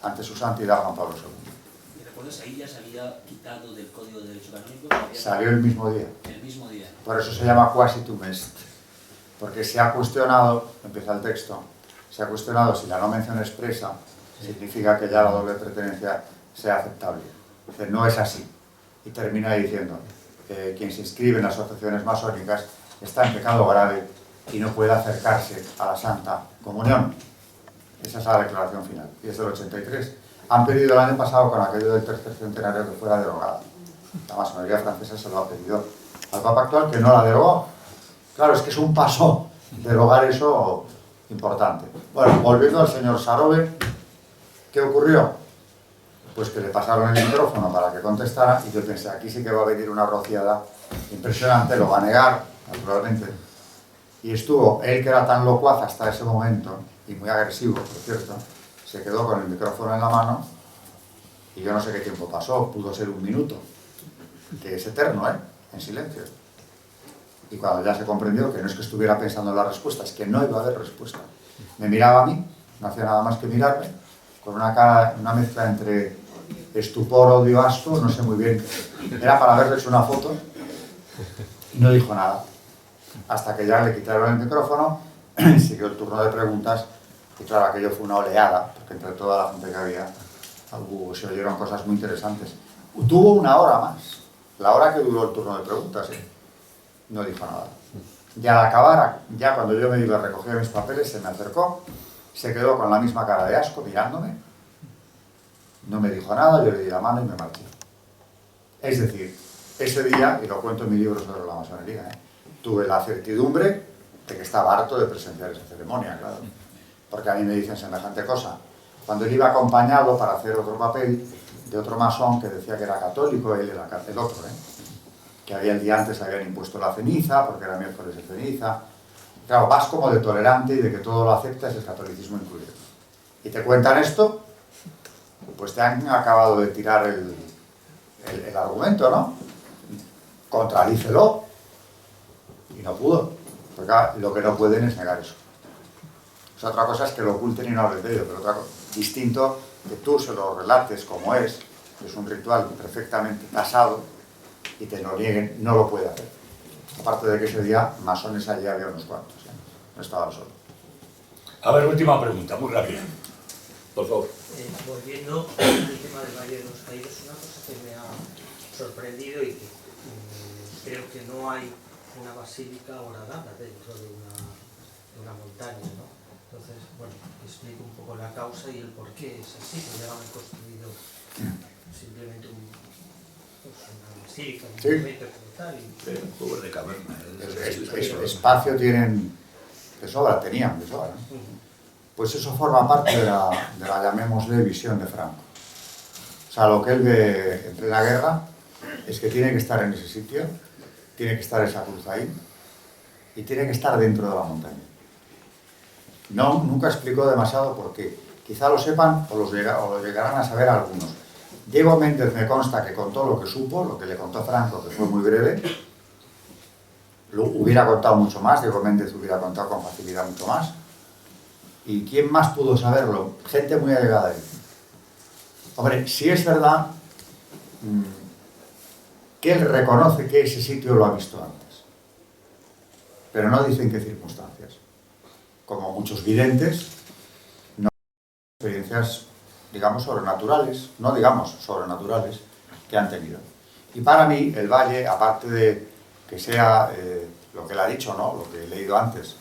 ante su santidad Juan Pablo II. ¿Y recuerdas, ahí ya se había quitado del Código de Derecho Canónico? Salió el mismo día. El mismo día. Por eso se llama Quasitum Est, porque se ha cuestionado, empieza el texto, se ha cuestionado si la no mención expresa significa que ya la doble pertenencia sea aceptable. Dice, no es así. Y termina diciendo que quien se inscribe en asociaciones masónicas está en pecado grave y no puede acercarse a la Santa Comunión. Esa es la declaración final. Y es del 83. Han pedido el año pasado, con aquello del tercer centenario, que fuera derogada. La masonería francesa se lo ha pedido al Papa actual, que no la derogó. Claro, es que es un paso derogar eso importante. Bueno, volviendo al señor Sarobe, ¿qué ocurrió? Pues que le pasaron el micrófono para que contestara y yo pensé, aquí sí que va a venir una rociada impresionante, lo va a negar, naturalmente. Y estuvo, él que era tan locuaz hasta ese momento, y muy agresivo, por cierto, se quedó con el micrófono en la mano y yo no sé qué tiempo pasó, pudo ser 1 minuto, que es eterno, en silencio. Y cuando ya se comprendió que no es que estuviera pensando en la respuesta, es que no iba a haber respuesta. Me miraba a mí, no hacía nada más que mirarme, con una cara, una mezcla entre estupor, odio, asco, no sé muy bien. Era para haberle hecho una foto y no dijo nada. Hasta que ya le quitaron el micrófono, siguió el turno de preguntas y claro, aquello fue una oleada, porque entre toda la gente que había se oyeron cosas muy interesantes. Tuvo una hora más, la hora que duró el turno de preguntas, no dijo nada. Y al acabar, ya cuando yo me iba a recoger mis papeles, se me acercó, se quedó con la misma cara de asco mirándome, no me dijo nada, yo le di la mano y me marché. Es decir, ese día, y lo cuento en mi libro sobre la masonería, tuve la certidumbre de que estaba harto de presenciar esa ceremonia, claro. Porque a mí me dicen semejante cosa. Cuando él iba acompañado para hacer otro papel de otro masón que decía que era católico, él era el otro, que el día antes habían impuesto la ceniza, porque era miércoles de ceniza. Claro, vas como de tolerante y de que todo lo aceptas, el catolicismo incluido. Y te cuentan esto, pues te han acabado de tirar el argumento, ¿no? Contradícelo. Y no pudo. Porque lo que no pueden es negar eso. O sea, otra cosa es que lo oculten y no hablen de ello, pero otra cosa, distinto que tú se lo relates como es un ritual perfectamente tasado, y te lo nieguen, no lo puede hacer. Aparte de que ese día masones allí había unos cuantos, no estaba solo. A ver, última pregunta, muy rápida. Por favor. Volviendo al tema del Valle de los Caídos, una cosa que me ha sorprendido y que creo que no hay una basílica horadada dentro de una montaña, ¿no? Entonces, bueno, explico un poco la causa y el por qué es así, que ya no han construido simplemente una basílica, un monumento como tal. Juegos de caverna. Espacio tienen de sobra, tenían de sobra, ¿no? Pues eso forma parte de la, llamémosle, visión de Franco. O sea, lo que él ve entre la guerra es que tiene que estar en ese sitio, tiene que estar esa cruz ahí, y tiene que estar dentro de la montaña. No, nunca explicó demasiado por qué. Quizá lo sepan o lo llegarán a saber algunos. Diego Méndez me consta que contó lo que supo, lo que le contó Franco, que fue muy breve. Lo hubiera contado mucho más, Diego Méndez hubiera contado con facilidad mucho más. ¿Y quién más pudo saberlo? Gente muy allegada a él. Hombre, sí es verdad que él reconoce que ese sitio lo ha visto antes, pero no dice en qué circunstancias. Como muchos videntes, no hay experiencias, digamos, sobrenaturales, que han tenido. Y para mí, el Valle, aparte de que sea lo que él ha dicho, ¿no?, lo que he leído antes,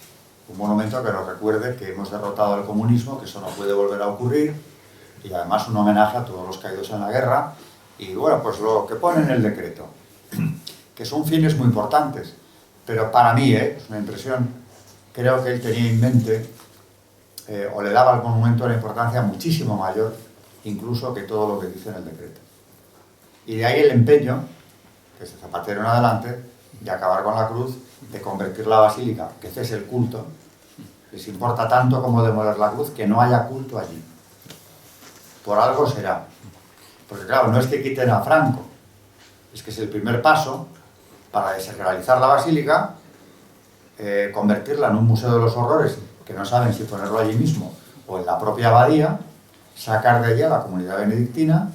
un monumento que nos recuerde que hemos derrotado al comunismo, que eso no puede volver a ocurrir, y además un homenaje a todos los caídos en la guerra, y bueno, pues lo que pone en el decreto, que son fines muy importantes, pero para mí, es una impresión, creo que él tenía en mente, o le daba al monumento una importancia muchísimo mayor, incluso que todo lo que dice en el decreto. Y de ahí el empeño, que se Zapatero en adelante, de acabar con la cruz, de convertir la basílica, que cese el culto. Les importa tanto como demoler la cruz, que no haya culto allí. Por algo será. Porque claro, no es que quiten a Franco, es que es el primer paso para desacralizar la basílica, convertirla en un museo de los horrores, que no saben si ponerlo allí mismo o en la propia abadía, sacar de allí a la comunidad benedictina.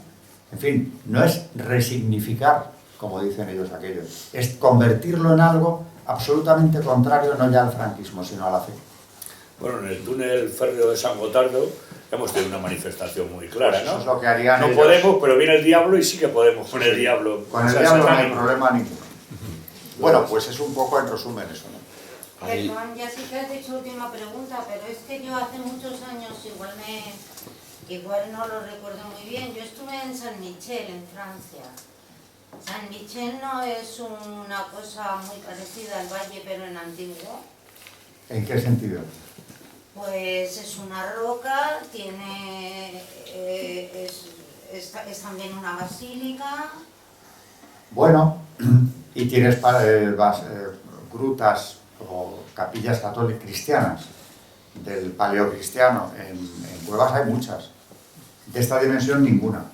En fin, no es resignificar, como dicen ellos aquello, es convertirlo en algo absolutamente contrario, no ya al franquismo, sino a la fe. Bueno, en el túnel férreo de San Gotardo hemos tenido una manifestación muy clara, ¿no? Eso es lo que harían ellos. Podemos, pero viene el diablo y sí que podemos con el diablo. Con el diablo no hay problema ninguno. Bueno, pues es un poco en resumen eso, ¿no? Perdón, ya sí que has dicho última pregunta, pero es que yo hace muchos años, igual no lo recuerdo muy bien, yo estuve en San Michel, en Francia. San Michel no es una cosa muy parecida al Valle, pero en antigüedad. ¿En qué sentido? Pues es una roca, es también una basílica. Bueno, y tienes grutas o capillas católicas cristianas del paleocristiano. En Cuevas hay muchas. De esta dimensión ninguna.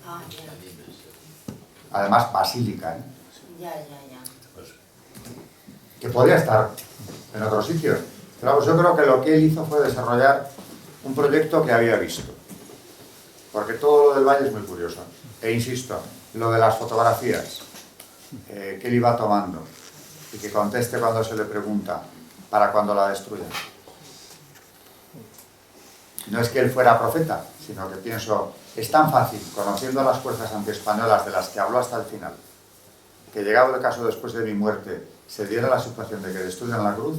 Ah, ya. Además, basílica, ¿eh? Ya. Que podría estar en otros sitios. Pero yo creo que lo que él hizo fue desarrollar un proyecto que había visto. porque todo lo del Valle es muy curioso. E insisto, lo de las fotografías, que él iba tomando, y que conteste cuando se le pregunta, para cuando la destruyan. No es que él fuera profeta, sino que pienso, es tan fácil, conociendo las fuerzas antiespañolas de las que habló hasta el final, que llegado el caso después de mi muerte, se diera la situación de que destruyan la cruz,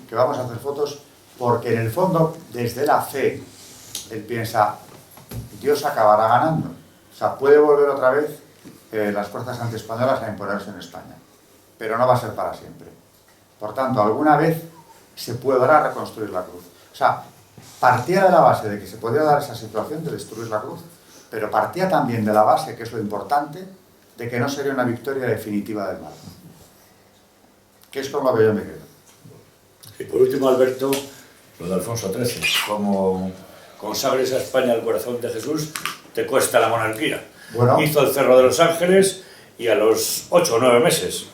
que vamos a hacer fotos, porque en el fondo, desde la fe, él piensa, Dios acabará ganando. O sea, puede volver otra vez las fuerzas antiespañolas a imponerse en España, pero no va a ser para siempre. Por tanto, alguna vez se podrá reconstruir la cruz. O sea, partía de la base de que se podía dar esa situación de destruir la cruz, pero partía también de la base, que es lo importante, de que no sería una victoria definitiva del mal. Que es con lo que yo me quedo. Y por último, Alberto, lo de Alfonso XIII. Como consagres a España al corazón de Jesús, te cuesta la monarquía. Bueno, hizo el Cerro de los Ángeles y a los 8 o 9 meses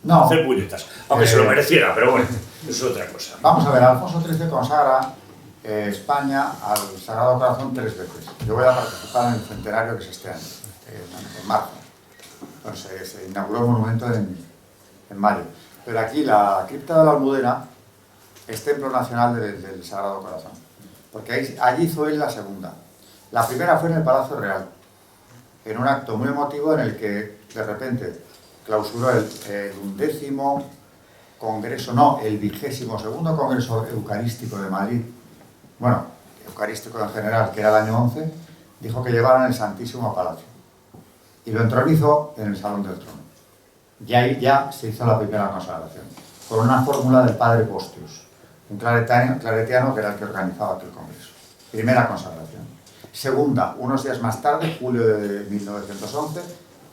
no, hacer puñetas. Aunque se lo mereciera, pero bueno, eso es otra cosa. Vamos a ver, Alfonso XIII consagra España al Sagrado Corazón 3 veces. Yo voy a participar en el centenario que es este año, en marzo. Entonces, se inauguró el monumento en mayo. Pero aquí la cripta de la Almudena es templo nacional del Sagrado Corazón, porque allí hizo él la segunda. La primera fue en el Palacio Real, en un acto muy emotivo en el que de repente clausuró el 11º Congreso, no, el 22º Congreso Eucarístico de Madrid, bueno, eucarístico en general, que era el año 11, dijo que llevaran el Santísimo Palacio y lo entronizó en el Salón del Trono. Y ahí ya se hizo la primera consagración, con una fórmula del padre Postius, un claretiano que era el que organizaba aquel congreso. Primera consagración. Segunda, unos días más tarde, julio de 1911,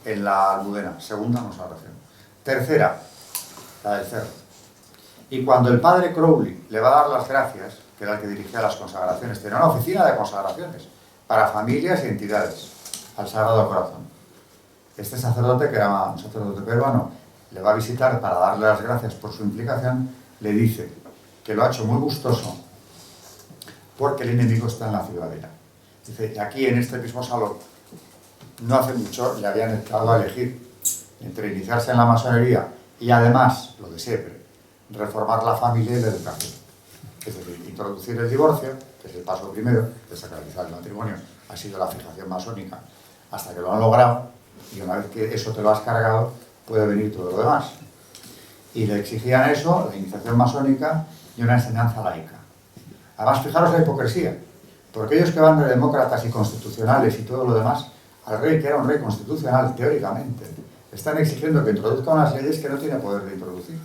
en la Almudena, segunda consagración. Tercera, la del Cerro. Y cuando el padre Crowley le va a dar las gracias, que era el que dirigía las consagraciones, tenía una oficina de consagraciones para familias y entidades al Sagrado Corazón. Este sacerdote, que era un sacerdote peruano, le va a visitar para darle las gracias por su implicación, le dice que lo ha hecho muy gustoso porque el enemigo está en la ciudadela. Dice, y aquí en este mismo salón, no hace mucho le habían entrado a elegir entre iniciarse en la masonería y además, lo de siempre, reformar la familia y la educación. Es decir, introducir el divorcio, que es el paso primero, desacralizar el matrimonio, ha sido la fijación masónica, hasta que lo han logrado, y una vez que eso te lo has cargado, puede venir todo lo demás. Y le exigían eso, la iniciación masónica y una enseñanza laica. Además, fijaros la hipocresía, porque ellos que van de demócratas y constitucionales y todo lo demás, al rey, que era un rey constitucional, teóricamente, están exigiendo que introduzca unas leyes que no tiene poder de introducir.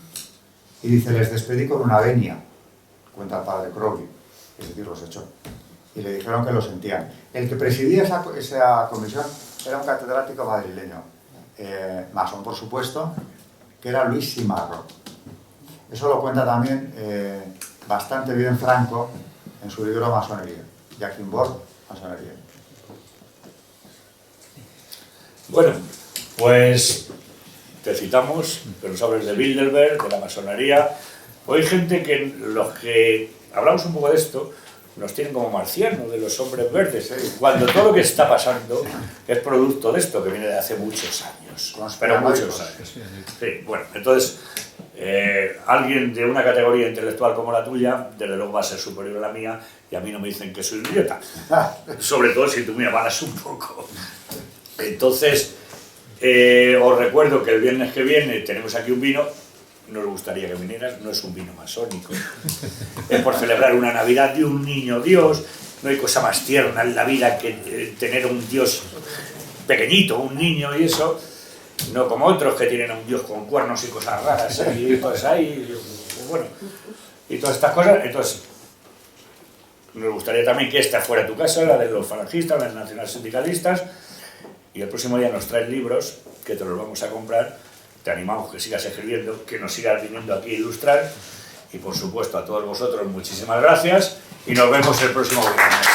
Y dice, les despedí con una venia, cuenta el padre Crowley, es decir, los echó. Y le dijeron que lo sentían. El que presidía esa comisión era un catedrático madrileño, masón por supuesto, que era Luis Simarro. Eso lo cuenta también bastante bien Franco en su libro Masonería, Jacquin Bord, Masonería. Bueno, pues te citamos, que nos hables de Bilderberg, de la masonería. Hay gente que los que hablamos un poco de esto nos tienen como marcianos, de los hombres verdes, cuando todo lo que está pasando es producto de esto que viene de hace muchos años, pero muchos años. Sí, bueno, entonces alguien de una categoría intelectual como la tuya, desde luego va a ser superior a la mía, y a mí no me dicen que soy un idiota, sobre todo si tú me avalas un poco. Entonces, os recuerdo que el viernes que viene tenemos aquí un vino. Nos gustaría que vinieras, no es un vino masónico, es por celebrar una Navidad de un niño Dios. No hay cosa más tierna en la vida que tener un Dios pequeñito, un niño y eso, no como otros que tienen a un Dios con cuernos y cosas raras, y pues ahí, bueno, y todas estas cosas. Entonces, nos gustaría también que esta fuera tu casa, la de los falangistas, la de los nacionalsindicalistas, y el próximo día nos traes libros que te los vamos a comprar. Te animamos que sigas escribiendo, que nos sigas viniendo aquí a ilustrar, y por supuesto a todos vosotros muchísimas gracias y nos vemos el próximo viernes.